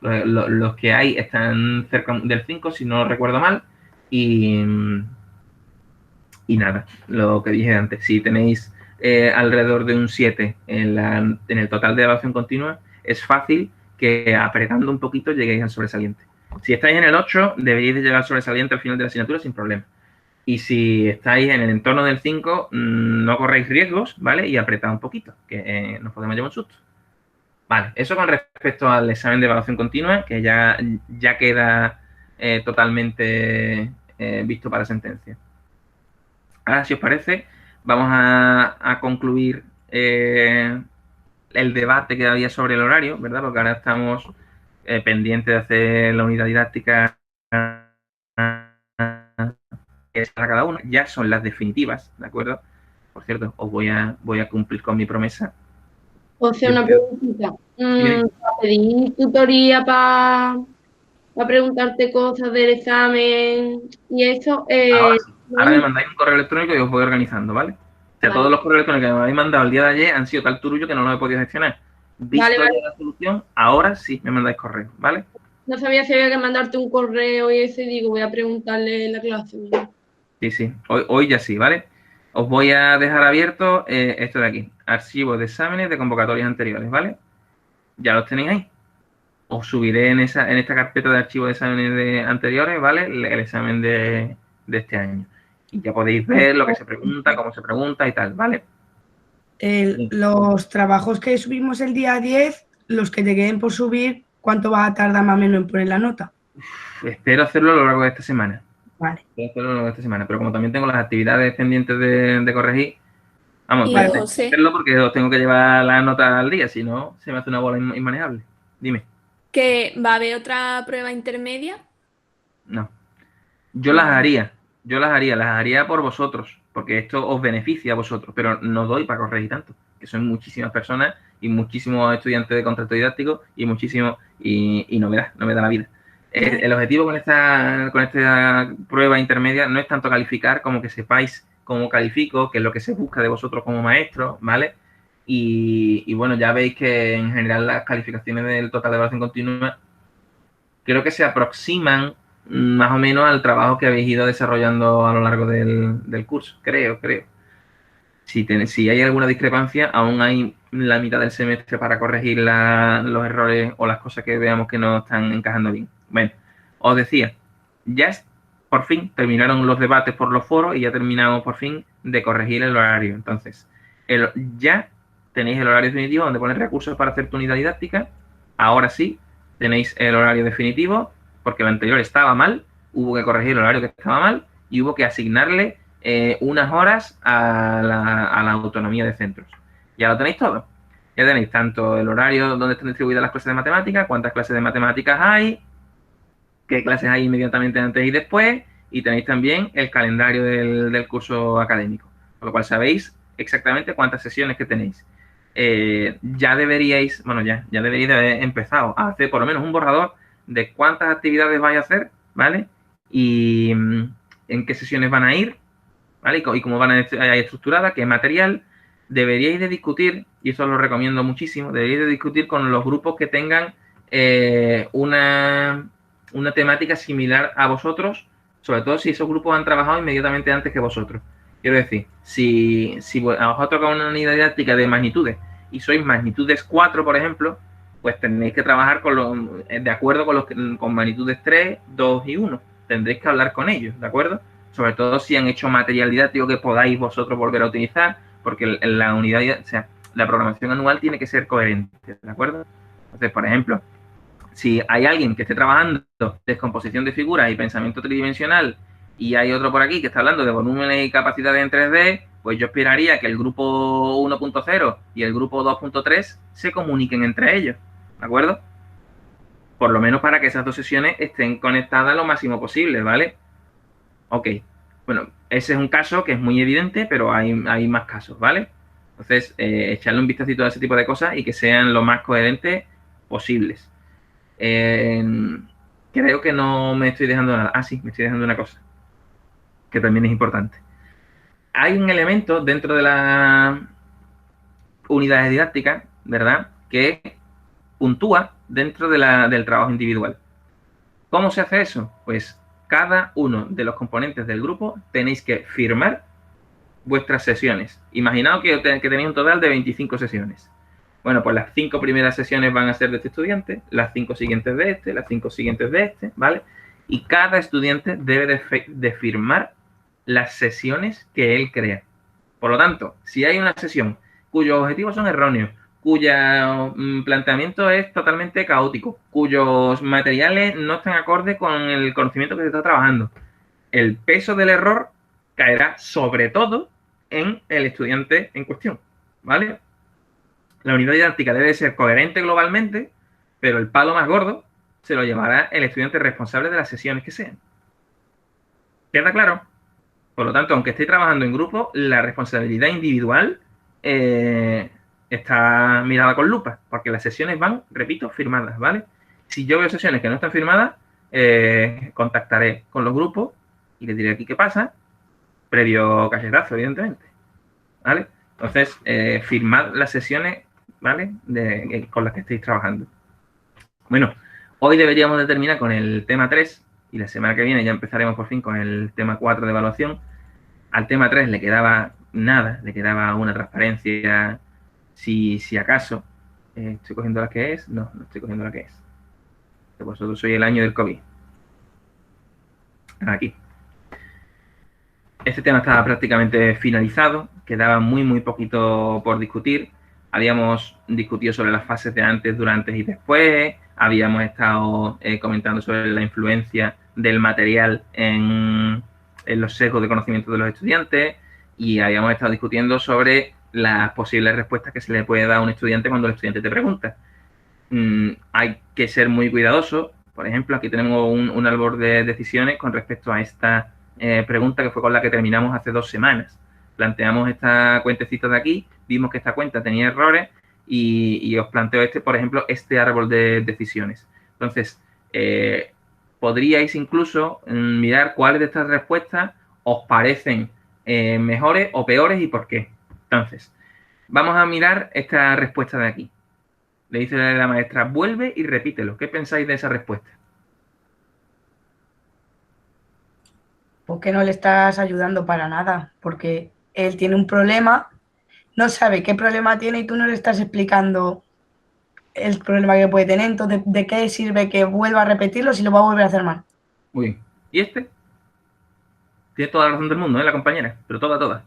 Speaker 1: Los que hay están cerca del 5, si no recuerdo mal, y nada, lo que dije antes, si tenéis alrededor de un 7 en el total de evaluación continua, es fácil que apretando un poquito lleguéis al sobresaliente. Si estáis en el 8, deberíais de llegar al sobresaliente al final de la asignatura sin problema. Y si estáis en el entorno del 5, no corréis riesgos, ¿vale? Y apretad un poquito, que nos podemos llevar un susto. Vale, eso con respecto al examen de evaluación continua, que ya queda totalmente visto para sentencia. Ahora, si os parece, vamos a concluir el debate que había sobre el horario, ¿verdad? Porque ahora estamos pendientes de hacer la unidad didáctica para cada uno. Ya son las definitivas, ¿de acuerdo? Por cierto, os voy a cumplir con mi promesa.
Speaker 3: O sea, una preguntita. ¿Para pedir tutoría para preguntarte cosas del examen y eso?
Speaker 1: Ahora me mandáis un correo electrónico y os voy organizando, ¿vale? O sea, todos los correos electrónicos que me habéis mandado el día de ayer han sido tal turullo que no los he podido gestionar. Visto ya la solución, ahora sí me mandáis correo, ¿vale?
Speaker 3: No sabía si había que mandarte un correo y eso, y digo, voy a preguntarle en la clase.
Speaker 1: Sí, sí, hoy ya sí, ¿vale? Os voy a dejar abierto esto de aquí, archivos de exámenes de convocatorias anteriores, ¿vale? Ya los tenéis ahí. Os subiré en esta carpeta de archivos de exámenes anteriores, ¿vale? El examen de este año. Y ya podéis ver lo que se pregunta, cómo se pregunta y tal, ¿vale?
Speaker 7: Los trabajos que subimos el día 10, los que te queden por subir, ¿cuánto va a tardar más o menos en poner la nota?
Speaker 1: Espero hacerlo a lo largo de esta semana.
Speaker 7: Vale.
Speaker 1: Espero hacerlo a lo largo de esta semana, pero como también tengo las actividades pendientes de corregir, vamos,
Speaker 8: Y
Speaker 1: tengo que
Speaker 8: José,
Speaker 1: hacerlo porque os tengo que llevar la nota al día, si no, se me hace una bola inmanejable. Dime.
Speaker 8: que va a haber otra prueba intermedia.
Speaker 1: No. Yo las haría por vosotros, porque esto os beneficia a vosotros, pero no doy para corregir tanto, que son muchísimas personas y muchísimos estudiantes de contrato didáctico y muchísimos, y no me da la vida. El objetivo con esta prueba intermedia no es tanto calificar como que sepáis cómo califico, que es lo que se busca de vosotros como maestros, ¿vale? Y bueno, ya veis que en general las calificaciones del total de evaluación continua creo que se aproximan más o menos al trabajo que habéis ido desarrollando a lo largo del curso, creo. Si hay alguna discrepancia, aún hay la mitad del semestre para corregir los errores o las cosas que veamos que no están encajando bien. Bueno, os decía, por fin terminaron los debates por los foros y ya terminamos por fin de corregir el horario. Entonces, ya tenéis el horario definitivo donde poner recursos para hacer tu unidad didáctica. Ahora sí, tenéis el horario definitivo, porque el anterior estaba mal, hubo que corregir el horario que estaba mal y hubo que asignarle unas horas a la autonomía de centros. Ya lo tenéis todo. Ya tenéis tanto el horario donde están distribuidas las clases de matemáticas, cuántas clases de matemáticas hay, qué clases hay inmediatamente antes y después, y tenéis también el calendario del curso académico, con lo cual sabéis exactamente cuántas sesiones que tenéis. Ya deberíais de haber empezado a hacer por lo menos un borrador de cuántas actividades vais a hacer, ¿vale? Y en qué sesiones van a ir, ¿vale? Y cómo van a ir estructuradas, qué material. Deberíais de discutir, y eso lo recomiendo muchísimo, deberíais de discutir con los grupos que tengan una temática similar a vosotros, sobre todo si esos grupos han trabajado inmediatamente antes que vosotros. Quiero decir, si a vosotros toca una unidad didáctica de magnitudes y sois magnitudes 4, por ejemplo, pues tenéis que trabajar de acuerdo con magnitudes 3, 2 y 1. Tendréis que hablar con ellos, ¿de acuerdo? Sobre todo si han hecho material didáctico que podáis vosotros volver a utilizar, porque la unidad, o sea, la programación anual tiene que ser coherente, ¿de acuerdo? Entonces, por ejemplo, si hay alguien que esté trabajando descomposición de figuras y pensamiento tridimensional y hay otro por aquí que está hablando de volúmenes y capacidades en 3D, pues yo esperaría que el grupo 1.0 y el grupo 2.3 se comuniquen entre ellos, ¿de acuerdo? Por lo menos para que esas dos sesiones estén conectadas lo máximo posible, ¿vale? Ok. Bueno, ese es un caso que es muy evidente, pero hay más casos, ¿vale? Entonces, echarle un vistacito a ese tipo de cosas y que sean lo más coherentes posibles. Creo que no me estoy dejando nada. Ah, sí, me estoy dejando una cosa, que también es importante. Hay un elemento dentro de las unidades didácticas, ¿verdad?, que puntúa dentro del trabajo individual. ¿Cómo se hace eso? Pues cada uno de los componentes del grupo tenéis que firmar vuestras sesiones. Imaginaos que tenéis un total de 25 sesiones. Bueno, pues las 5 primeras sesiones van a ser de este estudiante, las 5 siguientes de este, las 5 siguientes de este, ¿vale? Y cada estudiante debe de firmar las sesiones que él crea. Por lo tanto, si hay una sesión cuyos objetivos son erróneos, cuyo planteamiento es totalmente caótico, cuyos materiales no están acorde con el conocimiento que se está trabajando, el peso del error caerá sobre todo en el estudiante en cuestión, ¿vale? La unidad didáctica debe ser coherente globalmente, pero el palo más gordo se lo llevará el estudiante responsable de las sesiones que sean. ¿Queda claro? Por lo tanto, aunque estéis trabajando en grupo, la responsabilidad individual está mirada con lupa, porque las sesiones van, repito, firmadas, ¿vale? Si yo veo sesiones que no están firmadas, contactaré con los grupos y les diré aquí qué pasa, previo cachetazo, evidentemente, ¿vale? Entonces, firmad las sesiones, ¿vale?, con las que estéis trabajando. Bueno, Hoy deberíamos de terminar con el tema 3 y la semana que viene ya empezaremos por fin con el tema 4 de evaluación. Al tema 3 le quedaba nada, le quedaba una transparencia, si acaso. ¿Estoy cogiendo la que es? No, no estoy cogiendo la que es. Vosotros sois el año del COVID. Aquí. Este tema estaba prácticamente finalizado, quedaba muy poquito por discutir. Habíamos discutido sobre las fases de antes, durante y después. Habíamos estado comentando sobre la influencia del material en los sesgos de conocimiento de los estudiantes y habíamos estado discutiendo sobre las posibles respuestas que se le puede dar a un estudiante cuando el estudiante te pregunta. Hay que ser muy cuidadoso. Por ejemplo, aquí tenemos un árbol de decisiones con respecto a esta pregunta que fue con la que terminamos hace 2 semanas. Planteamos esta cuentecita de aquí, vimos que esta cuenta tenía errores y os planteo por ejemplo, este árbol de decisiones. Entonces, podríais incluso mirar cuáles de estas respuestas os parecen mejores o peores y por qué. Entonces, vamos a mirar esta respuesta de aquí. Le dice la maestra, vuelve y repítelo. ¿Qué pensáis de esa respuesta?
Speaker 7: Porque no le estás ayudando para nada, porque él tiene un problema, no sabe qué problema tiene y tú no le estás explicando el problema que puede tener. Entonces, ¿de qué sirve que vuelva a repetirlo si lo va a volver a hacer mal?
Speaker 1: Muy bien. ¿Y este? Tiene toda la razón del mundo, la compañera, pero toda.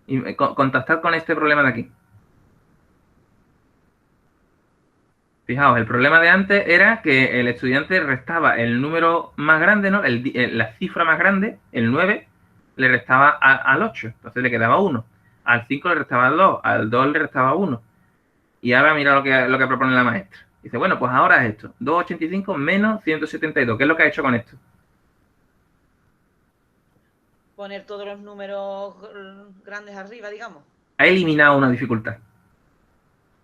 Speaker 1: Y contactad con este problema de aquí. Fijaos, el problema de antes era que el estudiante restaba el número más grande, ¿no? La cifra más grande, el 9, le restaba al 8, entonces le quedaba 1. Al 5 le restaba el 2, al 2 le restaba 1. Y ahora mira lo que propone la maestra. Dice, bueno, pues ahora es esto, 285 menos 172. ¿Qué es lo que ha hecho con esto?
Speaker 4: Poner todos los números grandes arriba, digamos.
Speaker 1: Ha eliminado una dificultad.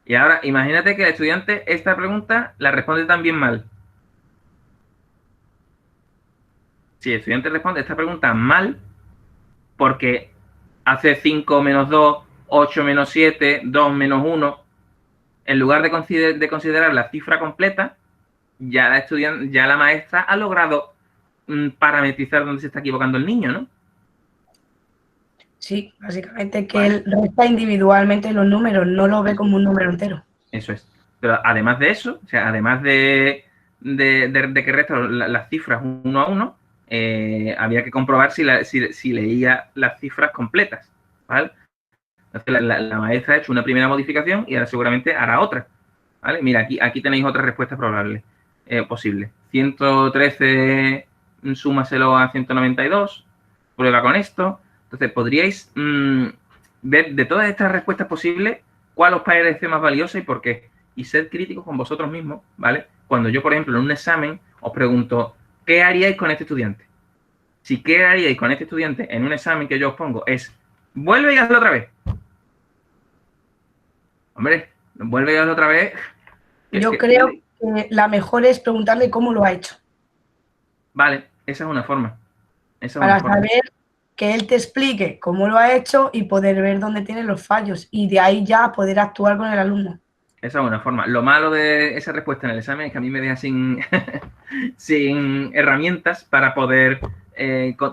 Speaker 1: Y ahora, imagínate que el estudiante esta pregunta la responde también mal. Si el estudiante responde esta pregunta mal, porque hace 5 menos 2, 8 menos 7, 2 menos 1, en lugar de considerar la cifra completa, ya la maestra ha logrado parametrizar dónde se está equivocando el niño, ¿no?
Speaker 7: Sí, básicamente que él resta individualmente los números, no lo ve como un número entero.
Speaker 1: Eso es. Pero además de eso, o sea, además de que resta las cifras 1 a 1, había que comprobar si leía las cifras completas, ¿vale? Entonces la maestra ha hecho una primera modificación y ahora seguramente hará otra, ¿vale? Mira, aquí tenéis otra respuesta probable, posible. 113, súmaselo a 192, prueba con esto. Entonces, podríais ver de todas estas respuestas posibles cuál os parece más valiosa y por qué. Y ser críticos con vosotros mismos, ¿vale? Cuando yo, por ejemplo, en un examen os pregunto, ¿qué haríais con este estudiante? Si qué haríais con este estudiante en un examen que yo os pongo es, vuelve y hazlo otra vez. Hombre, vuelve y hazlo otra vez.
Speaker 7: Yo creo que la mejor es preguntarle cómo lo ha hecho.
Speaker 1: Vale, esa es una forma.
Speaker 7: Para saber que él te explique cómo lo ha hecho y poder ver dónde tiene los fallos y de ahí ya poder actuar con el alumno.
Speaker 1: Esa es una forma. Lo malo de esa respuesta en el examen es que a mí me deja sin herramientas para poder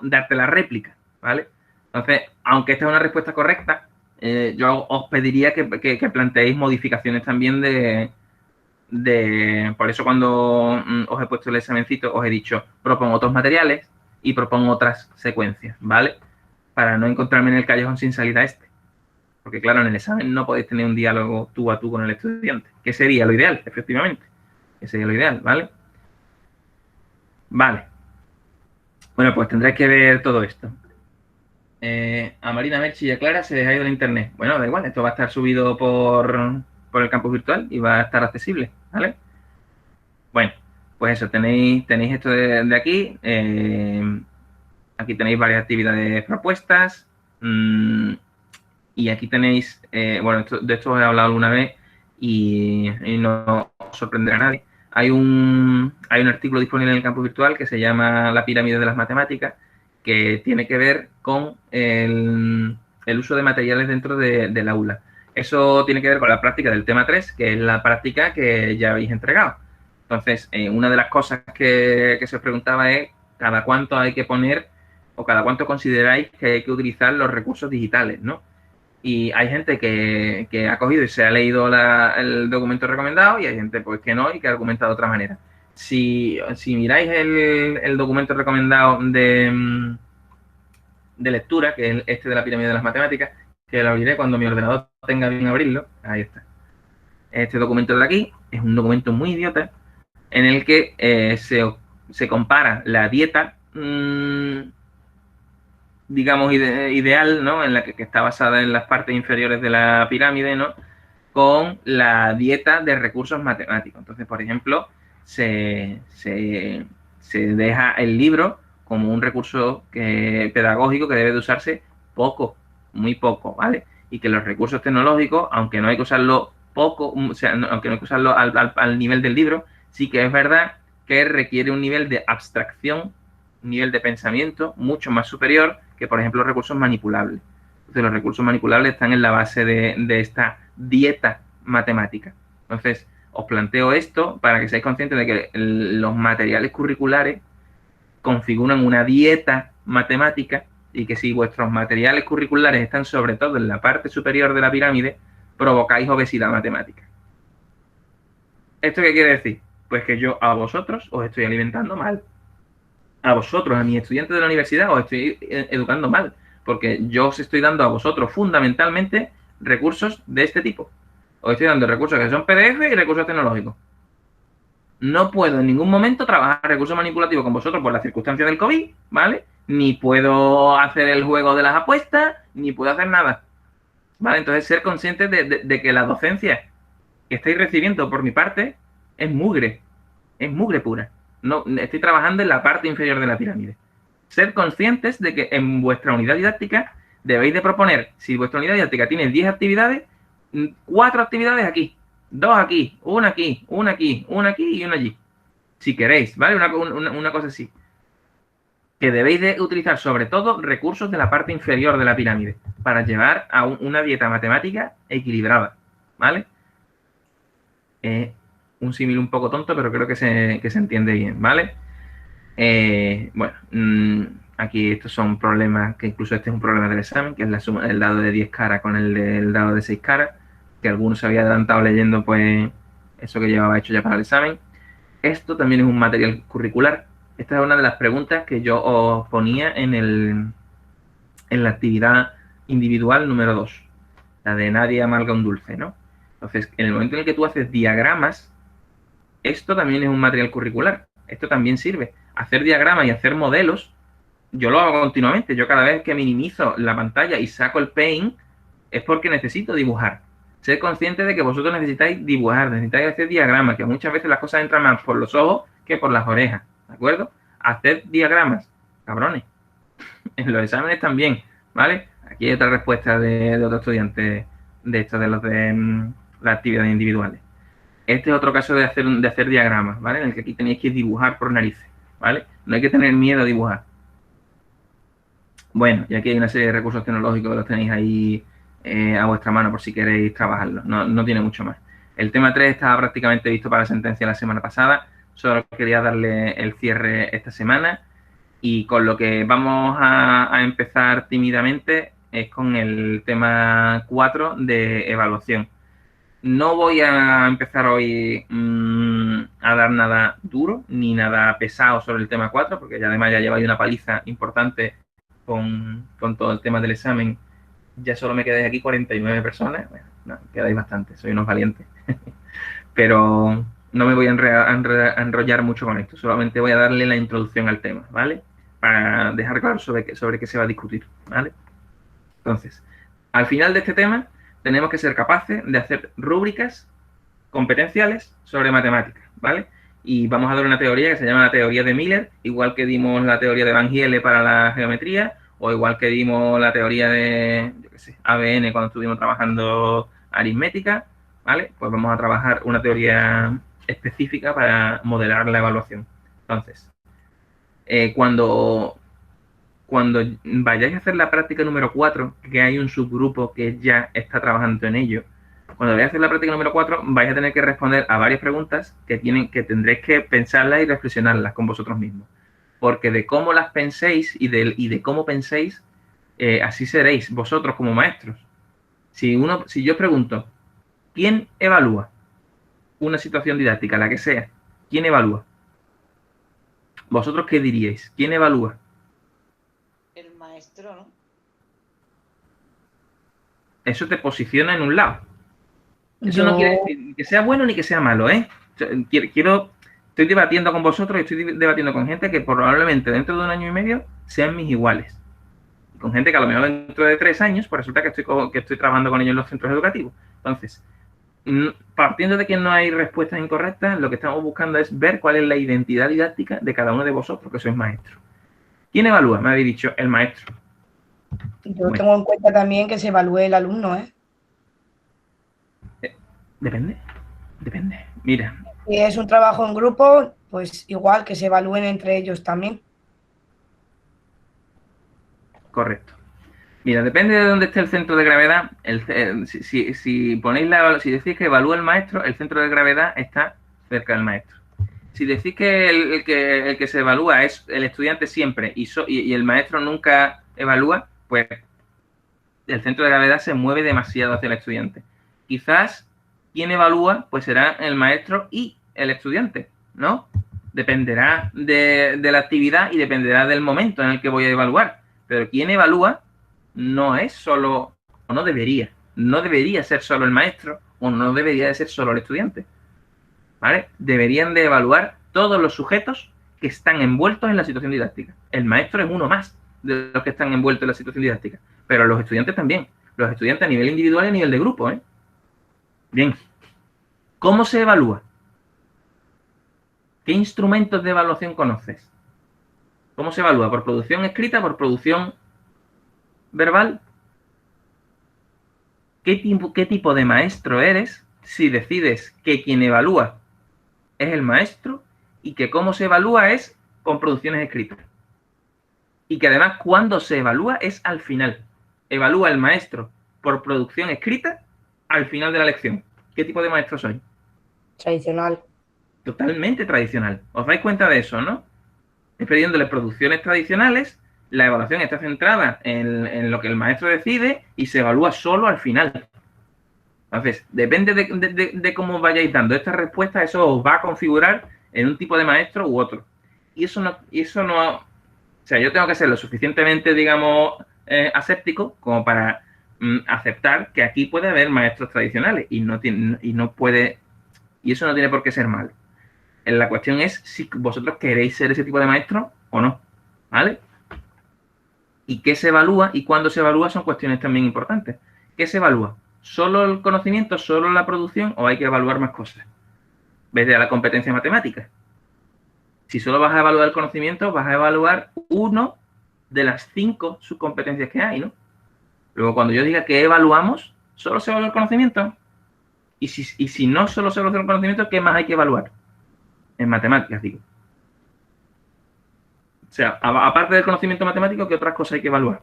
Speaker 1: darte la réplica, ¿vale? Entonces, aunque esta es una respuesta correcta, yo os pediría que planteéis modificaciones también por eso cuando os he puesto el examencito, os he dicho, propongo otros materiales y propongo otras secuencias, ¿vale? Para no encontrarme en el callejón sin salida Porque claro, en el examen no podéis tener un diálogo tú a tú con el estudiante, que sería lo ideal, efectivamente. Que sería lo ideal, ¿vale? Vale. Bueno, pues tendréis que ver todo esto. A Marina, Merchi y a Clara se les ha ido el internet. Bueno, da igual, esto va a estar subido por el campus virtual y va a estar accesible, ¿vale? Bueno, pues eso, tenéis esto de aquí. Aquí tenéis varias actividades propuestas. Y aquí tenéis, bueno, de esto os he hablado alguna vez y no os sorprenderá a nadie. Hay un artículo disponible en el campus virtual que se llama La pirámide de las matemáticas, que tiene que ver con el uso de materiales dentro del aula. Eso tiene que ver con la práctica del tema 3, que es la práctica que ya habéis entregado. Entonces, una de las cosas que se os preguntaba es cada cuánto hay que poner o cada cuánto consideráis que hay que utilizar los recursos digitales, ¿no? Y hay gente que ha cogido y se ha leído el documento recomendado y hay gente pues que no y que argumenta de otra manera. Si miráis el documento recomendado de lectura, que es este de la pirámide de las matemáticas, que lo abriré cuando mi ordenador tenga bien abrirlo, ahí está. Este documento de aquí es un documento muy idiota en el que se compara la dieta, digamos, ideal, ¿no? En la que está basada en las partes inferiores de la pirámide, ¿no? Con la dieta de recursos matemáticos. Entonces, por ejemplo, se deja el libro como un recurso pedagógico que debe de usarse poco, muy poco, ¿vale? Y que los recursos tecnológicos, aunque no hay que usarlo poco, o sea, aunque no hay que usarlo al nivel del libro, sí que es verdad que requiere un nivel de abstracción, un nivel de pensamiento mucho más superior que, por ejemplo, los recursos manipulables. Entonces, los recursos manipulables están en la base de esta dieta matemática. Entonces, os planteo esto para que seáis conscientes de que los materiales curriculares configuran una dieta matemática y que si vuestros materiales curriculares están sobre todo en la parte superior de la pirámide, provocáis obesidad matemática. ¿Esto qué quiere decir? Pues que yo a vosotros os estoy alimentando mal. A vosotros, a mis estudiantes de la universidad, os estoy educando mal, porque yo os estoy dando a vosotros fundamentalmente recursos de este tipo. Os estoy dando recursos que son PDF y recursos tecnológicos. No puedo en ningún momento trabajar recursos manipulativos con vosotros por las circunstancias del COVID, ¿vale? Ni puedo hacer el juego de las apuestas, ni puedo hacer nada, ¿vale? Entonces, ser conscientes de que la docencia que estáis recibiendo por mi parte es mugre pura. No, estoy trabajando en la parte inferior de la pirámide. Ser conscientes de que en vuestra unidad didáctica debéis de proponer, si vuestra unidad didáctica tiene 10 actividades, 4 actividades aquí, 2 aquí, una aquí, una aquí, una aquí y una allí. Si queréis, ¿vale? Una cosa así. Que debéis de utilizar sobre todo recursos de la parte inferior de la pirámide para llevar a una dieta matemática equilibrada, ¿vale? Un símil un poco tonto, pero creo que se entiende bien, ¿vale? Bueno, aquí estos son problemas, que incluso este es un problema del examen, que es la suma del dado de 10 caras con el del dado de 6 caras, que algunos se había adelantado leyendo pues eso que llevaba hecho ya para el examen. Esto también es un material curricular. Esta es una de las preguntas que yo os ponía en la actividad individual número 2, la de nadie amarga un dulce, ¿no? Entonces, en el momento en el que tú haces diagramas, esto también es un material curricular. Esto también sirve. Hacer diagramas y hacer modelos, yo lo hago continuamente. Yo cada vez que minimizo la pantalla y saco el Paint, es porque necesito dibujar. Ser consciente de que vosotros necesitáis dibujar, necesitáis hacer diagramas, que muchas veces las cosas entran más por los ojos que por las orejas, ¿de acuerdo? Hacer diagramas, cabrones. En los exámenes también, ¿vale? Aquí hay otra respuesta de otro estudiante de estos, de los de las actividades individuales. Este es otro caso de hacer diagramas, ¿vale? En el que aquí tenéis que dibujar por narices, ¿vale? No hay que tener miedo a dibujar. Bueno, y aquí hay una serie de recursos tecnológicos que los tenéis ahí a vuestra mano por si queréis trabajarlos. No tiene mucho más. El tema 3 estaba prácticamente visto para la sentencia la semana pasada. Solo quería darle el cierre esta semana. Y con lo que vamos a empezar tímidamente es con el tema 4 de evaluación. No voy a empezar hoy a dar nada duro ni nada pesado sobre el tema 4, porque ya además ya lleváis una paliza importante con todo el tema del examen. Ya solo me quedáis aquí 49 personas. Bueno, no, quedáis bastante, soy unos valientes. Pero no me voy a enrollar mucho con esto, solamente voy a darle la introducción al tema, ¿vale? Para dejar claro sobre qué se va a discutir, ¿vale? Entonces, al final de este tema tenemos que ser capaces de hacer rúbricas competenciales sobre matemáticas, ¿vale? Y vamos a dar una teoría que se llama la teoría de Miller, igual que dimos la teoría de Van Giele para la geometría, o igual que dimos la teoría de, yo qué sé, ABN cuando estuvimos trabajando aritmética, ¿vale? Pues vamos a trabajar una teoría específica para modelar la evaluación. Entonces, cuando vayáis a hacer la práctica número 4, que hay un subgrupo que ya está trabajando en ello, Cuando veáis hacer la práctica número 4, vais a tener que responder a varias preguntas que tendréis que pensarlas y reflexionarlas con vosotros mismos. Porque de cómo las penséis y de cómo penséis, así seréis vosotros como maestros. Si yo pregunto, ¿quién evalúa una situación didáctica, la que sea? ¿Quién evalúa? ¿Vosotros qué diríais? ¿Quién evalúa?
Speaker 4: El maestro, ¿no?
Speaker 1: Eso te posiciona en un lado. Eso no quiere decir ni que sea bueno ni que sea malo, ¿eh? Estoy debatiendo con vosotros y estoy debatiendo con gente que probablemente dentro de 1 año y medio sean mis iguales. Y con gente que a lo mejor dentro de 3 años, pues resulta que estoy trabajando con ellos en los centros educativos. Entonces, partiendo de que no hay respuestas incorrectas, lo que estamos buscando es ver cuál es la identidad didáctica de cada uno de vosotros, que sois maestros. ¿Quién evalúa? Me habéis dicho, el maestro.
Speaker 7: Yo tengo en cuenta también que se evalúe el alumno, ¿eh?
Speaker 1: Depende. Mira.
Speaker 7: Si es un trabajo en grupo, pues igual que se evalúen entre ellos también.
Speaker 1: Correcto. Mira, depende de dónde esté el centro de gravedad. Si decís que evalúa el maestro, el centro de gravedad está cerca del maestro. Si decís que el que se evalúa es el estudiante siempre y el maestro nunca evalúa, pues el centro de gravedad se mueve demasiado hacia el estudiante. Quizás quien evalúa pues será el maestro y el estudiante, ¿no? Dependerá de la actividad y dependerá del momento en el que voy a evaluar. Pero quien evalúa no es solo, o no debería ser solo el maestro, o no debería de ser solo el estudiante, ¿vale? Deberían de evaluar todos los sujetos que están envueltos en la situación didáctica. El maestro es uno más de los que están envueltos en la situación didáctica, pero los estudiantes también. Los estudiantes a nivel individual y a nivel de grupo, ¿eh? Bien. ¿Cómo se evalúa? ¿Qué instrumentos de evaluación conoces? ¿Cómo se evalúa? ¿Por producción escrita? ¿Por producción verbal? ¿Qué tipo de maestro eres si decides que quien evalúa es el maestro y que cómo se evalúa es con producciones escritas? Y que además cuando se evalúa es al final. Evalúa el maestro por producción escrita al final de la lección. ¿Qué tipo de maestro soy?
Speaker 7: Tradicional.
Speaker 1: Totalmente tradicional. ¿Os dais cuenta de eso, no? Pidiéndole producciones tradicionales, la evaluación está centrada en lo que el maestro decide y se evalúa solo al final. Entonces, depende de cómo vayáis dando esta respuesta, eso os va a configurar en un tipo de maestro u otro. Y eso no, o sea, yo tengo que ser lo suficientemente, digamos, aséptico como para aceptar que aquí puede haber maestros tradicionales y eso no tiene por qué ser malo. La cuestión es si vosotros queréis ser ese tipo de maestro o no, ¿vale? ¿Y qué se evalúa y cuándo se evalúa? Son cuestiones también importantes. ¿Qué se evalúa? ¿Solo el conocimiento, solo la producción o hay que evaluar más cosas? Desde la competencia matemática. Si solo vas a evaluar el conocimiento, vas a evaluar uno de las 5 subcompetencias que hay, ¿no? Luego, cuando yo diga que evaluamos, ¿solo se evalúa el conocimiento? Y si no solo se evalúa el conocimiento, ¿qué más hay que evaluar? En matemáticas, digo. O sea, aparte del conocimiento matemático, ¿qué otras cosas hay que evaluar?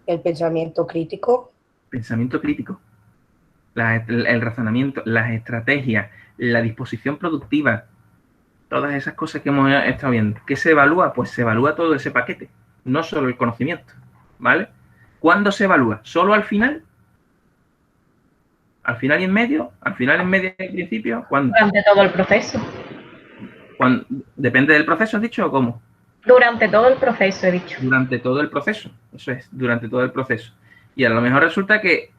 Speaker 7: El pensamiento crítico.
Speaker 1: Pensamiento crítico. El razonamiento, las estrategias, la disposición productiva, todas esas cosas que hemos estado viendo. ¿Qué se evalúa? Pues se evalúa todo ese paquete, no solo el conocimiento, ¿vale? ¿Cuándo se evalúa? ¿Solo al final? ¿Al final y en medio? ¿Al final, en medio y en principio? ¿Cuándo?
Speaker 9: Durante todo el proceso.
Speaker 1: ¿Depende del proceso, has dicho, o cómo?
Speaker 9: Durante todo el proceso, he dicho.
Speaker 1: Durante todo el proceso, eso es, durante todo el proceso. Y a lo mejor resulta que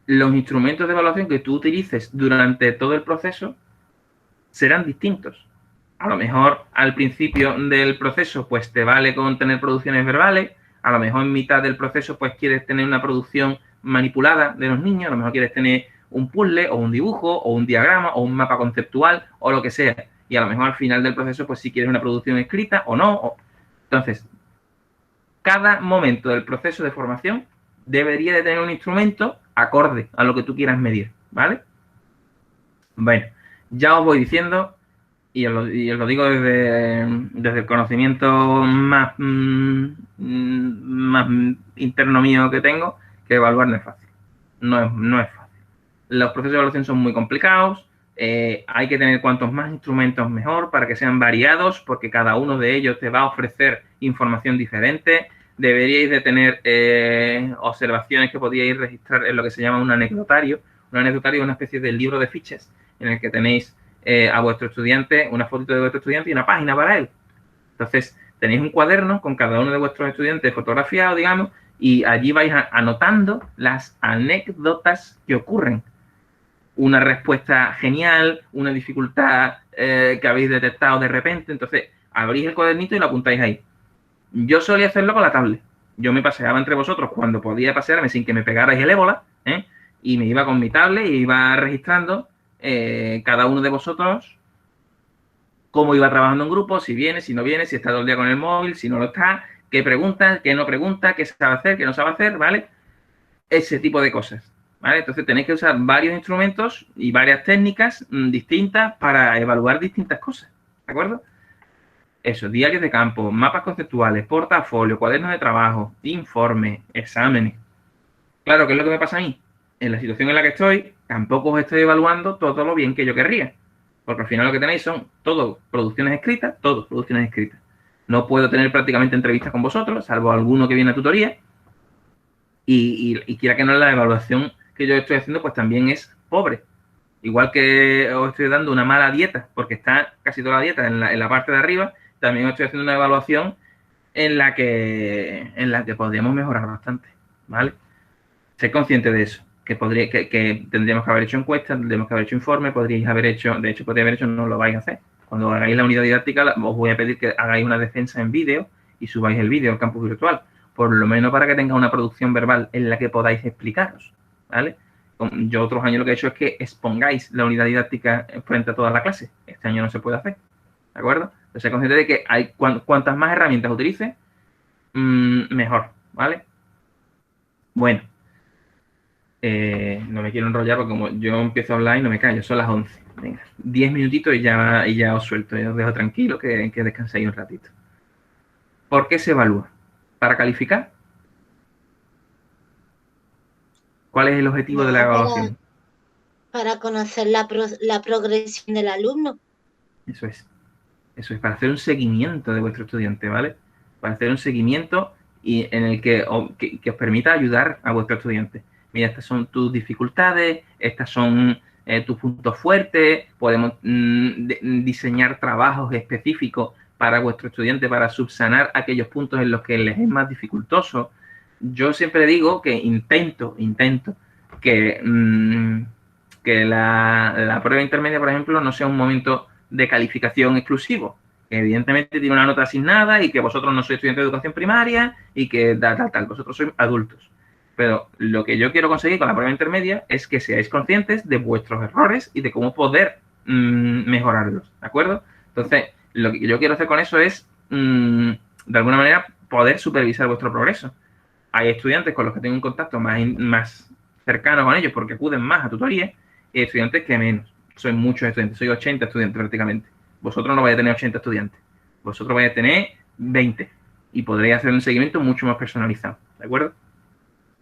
Speaker 1: los instrumentos de evaluación que tú utilices durante todo el proceso serán distintos. A lo mejor al principio del proceso pues te vale con tener producciones verbales, a lo mejor en mitad del proceso pues quieres tener una producción manipulada de los niños, a lo mejor quieres tener un puzzle o un dibujo o un diagrama o un mapa conceptual o lo que sea. Y a lo mejor al final del proceso pues si quieres una producción escrita o no. Entonces, cada momento del proceso de formación debería de tener un instrumento acorde a lo que tú quieras medir, ¿vale? Bueno, ya os voy diciendo, y os lo digo desde el conocimiento más interno mío que tengo, que evaluar no es fácil. No es fácil. los procesos de evaluación son muy complicados, hay que tener cuantos más instrumentos mejor para que sean variados, porque cada uno de ellos te va a ofrecer información diferente. Deberíais de tener observaciones que podíais registrar en lo que se llama un anecdotario. Un anecdotario es una especie de libro de fichas en el que tenéis a vuestro estudiante, una fotito de vuestro estudiante y una página para él. Entonces, tenéis un cuaderno con cada uno de vuestros estudiantes fotografiado, digamos, y allí vais anotando las anécdotas que ocurren. Una respuesta genial, una dificultad que habéis detectado de repente. Entonces, abrís el cuadernito y lo apuntáis ahí. Yo solía hacerlo con la tablet. Yo me paseaba entre vosotros cuando podía pasearme sin que me pegarais el ébola, y me iba con mi tablet y iba registrando cada uno de vosotros cómo iba trabajando en grupo, si viene, si no viene, si está todo el día con el móvil, si no lo está, qué pregunta, qué no pregunta, qué sabe hacer, qué no sabe hacer, ¿vale? Ese tipo de cosas, ¿vale? Entonces tenéis que usar varios instrumentos y varias técnicas distintas para evaluar distintas cosas, ¿de acuerdo? Eso, diarios de campo, mapas conceptuales, portafolio, cuadernos de trabajo, informes, exámenes. Claro, ¿qué es lo que me pasa a mí? En la situación en la que estoy, tampoco os estoy evaluando todo lo bien que yo querría. Porque al final lo que tenéis son todo producciones escritas. No puedo tener prácticamente entrevistas con vosotros, salvo alguno que viene a tutoría. Y quiera que no, la evaluación que yo estoy haciendo, pues también es pobre. Igual que os estoy dando una mala dieta, porque está casi toda la dieta en la parte de arriba, también os estoy haciendo una evaluación en la que podríamos mejorar bastante, ¿vale? Ser consciente de eso, que tendríamos que haber hecho encuestas, tendríamos que haber hecho informes, podríais haber hecho, de hecho, podríais haber hecho, no lo vais a hacer. Cuando hagáis la unidad didáctica, os voy a pedir que hagáis una defensa en vídeo y subáis el vídeo al campus virtual, por lo menos para que tenga una producción verbal en la que podáis explicaros, ¿vale? Yo otros años lo que he hecho es que expongáis la unidad didáctica frente a toda la clase. Este año no se puede hacer, ¿de acuerdo? Entonces, ser consciente de que hay cuantas más herramientas utilice, mejor, ¿vale? Bueno. No me quiero enrollar porque como yo empiezo a hablar y no me callo, son las 11. Venga, 10 minutitos y ya os suelto, ya os dejo tranquilo que descanséis un ratito. ¿Por qué se evalúa? ¿Para calificar? ¿Cuál es el objetivo de la evaluación?
Speaker 2: Para conocer la progresión del alumno.
Speaker 1: Eso es, para hacer un seguimiento de vuestro estudiante, ¿vale? Para hacer un seguimiento y en el que os permita ayudar a vuestro estudiante. Mira, estas son tus dificultades, estas son tus puntos fuertes, podemos diseñar trabajos específicos para vuestro estudiante para subsanar aquellos puntos en los que les es más dificultoso. Yo siempre digo que intento que la prueba intermedia, por ejemplo, no sea un momento de calificación exclusivo. Que evidentemente tiene una nota asignada y que vosotros no sois estudiantes de educación primaria y que tal, vosotros sois adultos. Pero lo que yo quiero conseguir con la prueba intermedia es que seáis conscientes de vuestros errores y de cómo poder mejorarlos, ¿de acuerdo? Entonces, lo que yo quiero hacer con eso es, de alguna manera, poder supervisar vuestro progreso. Hay estudiantes con los que tengo un contacto más cercano con ellos porque acuden más a tutorías y estudiantes que menos. Soy muchos estudiantes, soy 80 estudiantes prácticamente. Vosotros no vais a tener 80 estudiantes, vosotros vais a tener 20 y podréis hacer un seguimiento mucho más personalizado, ¿de acuerdo?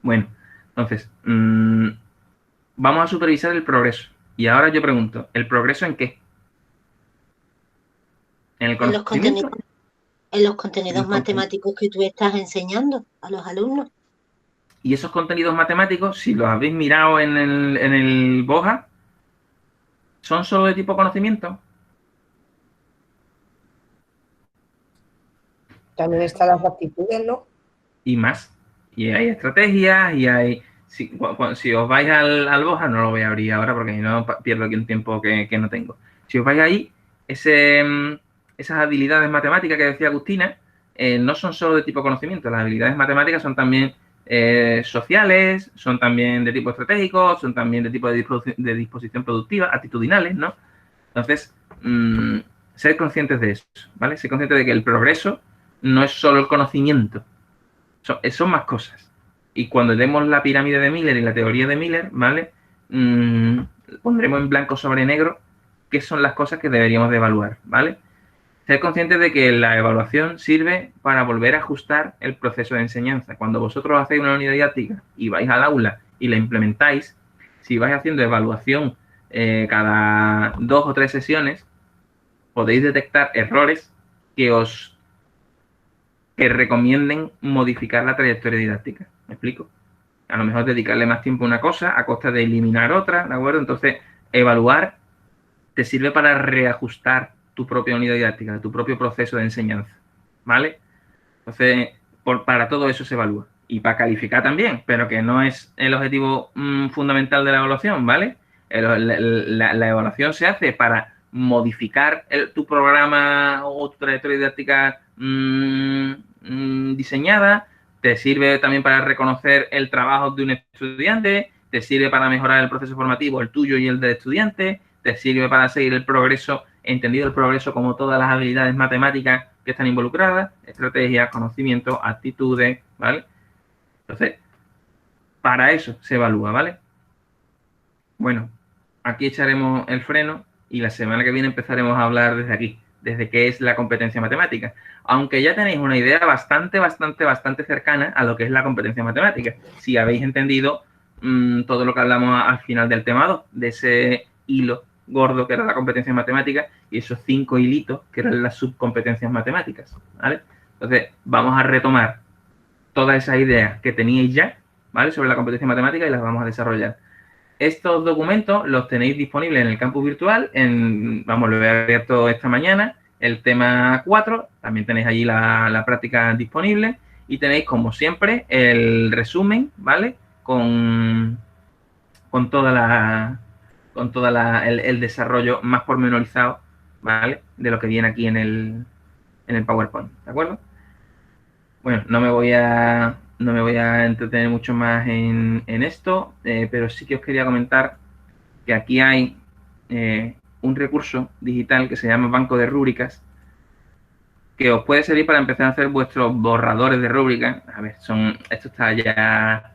Speaker 1: Bueno, entonces, vamos a supervisar el progreso. Y ahora yo pregunto, ¿el progreso en qué? ¿En el conocimiento?
Speaker 2: En los contenidos matemáticos que tú estás enseñando a los alumnos.
Speaker 1: Y esos contenidos matemáticos, si los habéis mirado en el BOJA, ¿son solo de tipo conocimiento?
Speaker 10: También están las aptitudes, ¿no?
Speaker 1: Y más. Y hay estrategias y hay... Si os vais al BOJA, no lo voy a abrir ahora porque si no pierdo aquí un tiempo que no tengo. Si os vais ahí, esas habilidades matemáticas que decía Agustina, no son solo de tipo conocimiento. Las habilidades matemáticas son también sociales, son también de tipo estratégico, son también de tipo de disposición productiva, actitudinales, ¿no? Entonces, ser conscientes de eso, ¿vale? Ser conscientes de que el progreso no es solo el conocimiento, son más cosas. Y cuando demos la pirámide de Miller y la teoría de Miller, ¿vale? Pondremos en blanco sobre negro qué son las cosas que deberíamos de evaluar, ¿vale? Ser conscientes de que la evaluación sirve para volver a ajustar el proceso de enseñanza. Cuando vosotros hacéis una unidad didáctica y vais al aula y la implementáis, si vais haciendo evaluación cada 2 o 3 sesiones, podéis detectar errores que recomienden modificar la trayectoria didáctica. ¿Me explico? A lo mejor dedicarle más tiempo a una cosa a costa de eliminar otra, ¿de acuerdo? Entonces, evaluar te sirve para reajustar tu propia unidad didáctica, tu propio proceso de enseñanza, ¿vale? Entonces, para todo eso se evalúa. Y para calificar también, pero que no es el objetivo fundamental de la evaluación, ¿vale? La evaluación se hace para modificar tu programa o tu trayectoria didáctica diseñada, te sirve también para reconocer el trabajo de un estudiante, te sirve para mejorar el proceso formativo, el tuyo y el del estudiante, te sirve para seguir el progreso, entendido el progreso como todas las habilidades matemáticas que están involucradas, estrategias, conocimientos, actitudes, ¿vale? Entonces, para eso se evalúa, ¿vale? Bueno, aquí echaremos el freno y la semana que viene empezaremos a hablar desde aquí, desde qué es la competencia matemática. Aunque ya tenéis una idea bastante cercana a lo que es la competencia matemática. Si habéis entendido todo lo que hablamos al final del tema 2, de ese hilo gordo que era la competencia matemática y esos 5 hilitos que eran las subcompetencias matemáticas, ¿vale? Entonces, vamos a retomar todas esas ideas que teníais ya, ¿vale? Sobre la competencia matemática y las vamos a desarrollar. Estos documentos los tenéis disponibles en el campus virtual, vamos, lo he abierto esta mañana, el tema 4, también tenéis allí la práctica disponible y tenéis, como siempre, el resumen, ¿vale? Con el desarrollo más pormenorizado, ¿vale? De lo que viene aquí en el PowerPoint, ¿de acuerdo? Bueno, no me voy a entretener mucho más en esto, pero sí que os quería comentar que aquí hay un recurso digital que se llama Banco de Rúbricas, que os puede servir para empezar a hacer vuestros borradores de rúbricas. A ver, esto está ya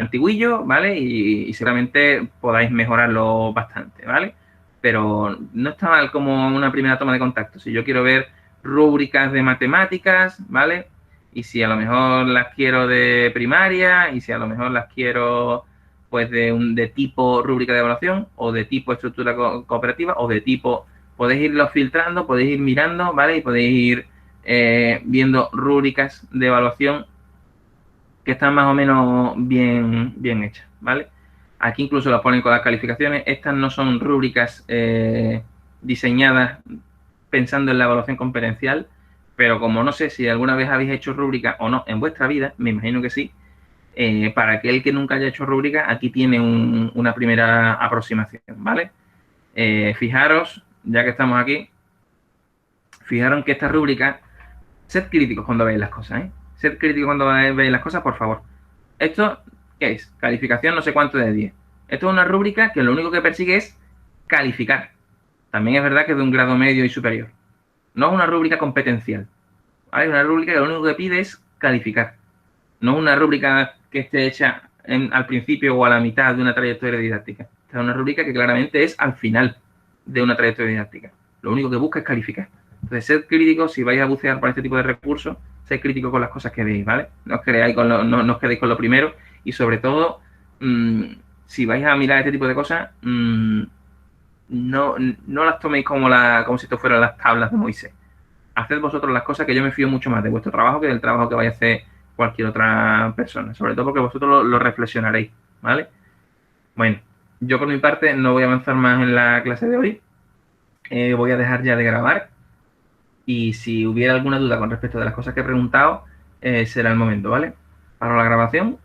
Speaker 1: antiguillo, ¿vale? Y seguramente podáis mejorarlo bastante, ¿vale? Pero no está mal como una primera toma de contacto. Si yo quiero ver rúbricas de matemáticas, ¿vale? Y si a lo mejor las quiero de primaria, y si a lo mejor las quiero pues de tipo rúbrica de evaluación, o de tipo estructura cooperativa, o de tipo, podéis irlos filtrando, podéis ir mirando, ¿vale? Y podéis ir viendo rúbricas de evaluación que están más o menos bien hechas, ¿vale? Aquí incluso las ponen con las calificaciones. Estas no son rúbricas diseñadas pensando en la evaluación competencial, pero como no sé si alguna vez habéis hecho rúbrica o no en vuestra vida, me imagino que sí, para aquel que nunca haya hecho rúbrica, aquí tiene una primera aproximación, ¿vale? Fijaros, ya que estamos aquí, fijaros que esta rúbrica, sed críticos cuando veáis las cosas, ¿eh? Sed críticos cuando veáis las cosas, por favor. Esto, ¿qué es? Calificación no sé cuánto de 10. Esto es una rúbrica que lo único que persigue es calificar. También es verdad que es de un grado medio y superior. No es una rúbrica competencial, ¿vale? Es una rúbrica que lo único que pide es calificar. No es una rúbrica que esté hecha al principio o a la mitad de una trayectoria didáctica. Esta es una rúbrica que claramente es al final de una trayectoria didáctica. Lo único que busca es calificar. Entonces, sed críticos si vais a bucear por este tipo de recursos, sed críticos con las cosas que veis, ¿vale? No os quedéis con lo primero y, sobre todo, si vais a mirar este tipo de cosas, no las toméis como si esto fueran las tablas de Moisés. Haced vosotros las cosas, que yo me fío mucho más de vuestro trabajo que del trabajo que vaya a hacer cualquier otra persona, sobre todo porque vosotros lo reflexionaréis, ¿vale? Bueno, yo por mi parte no voy a avanzar más en la clase de hoy, voy a dejar ya de grabar y si hubiera alguna duda con respecto de las cosas que he preguntado, será el momento, ¿vale? Paro la grabación.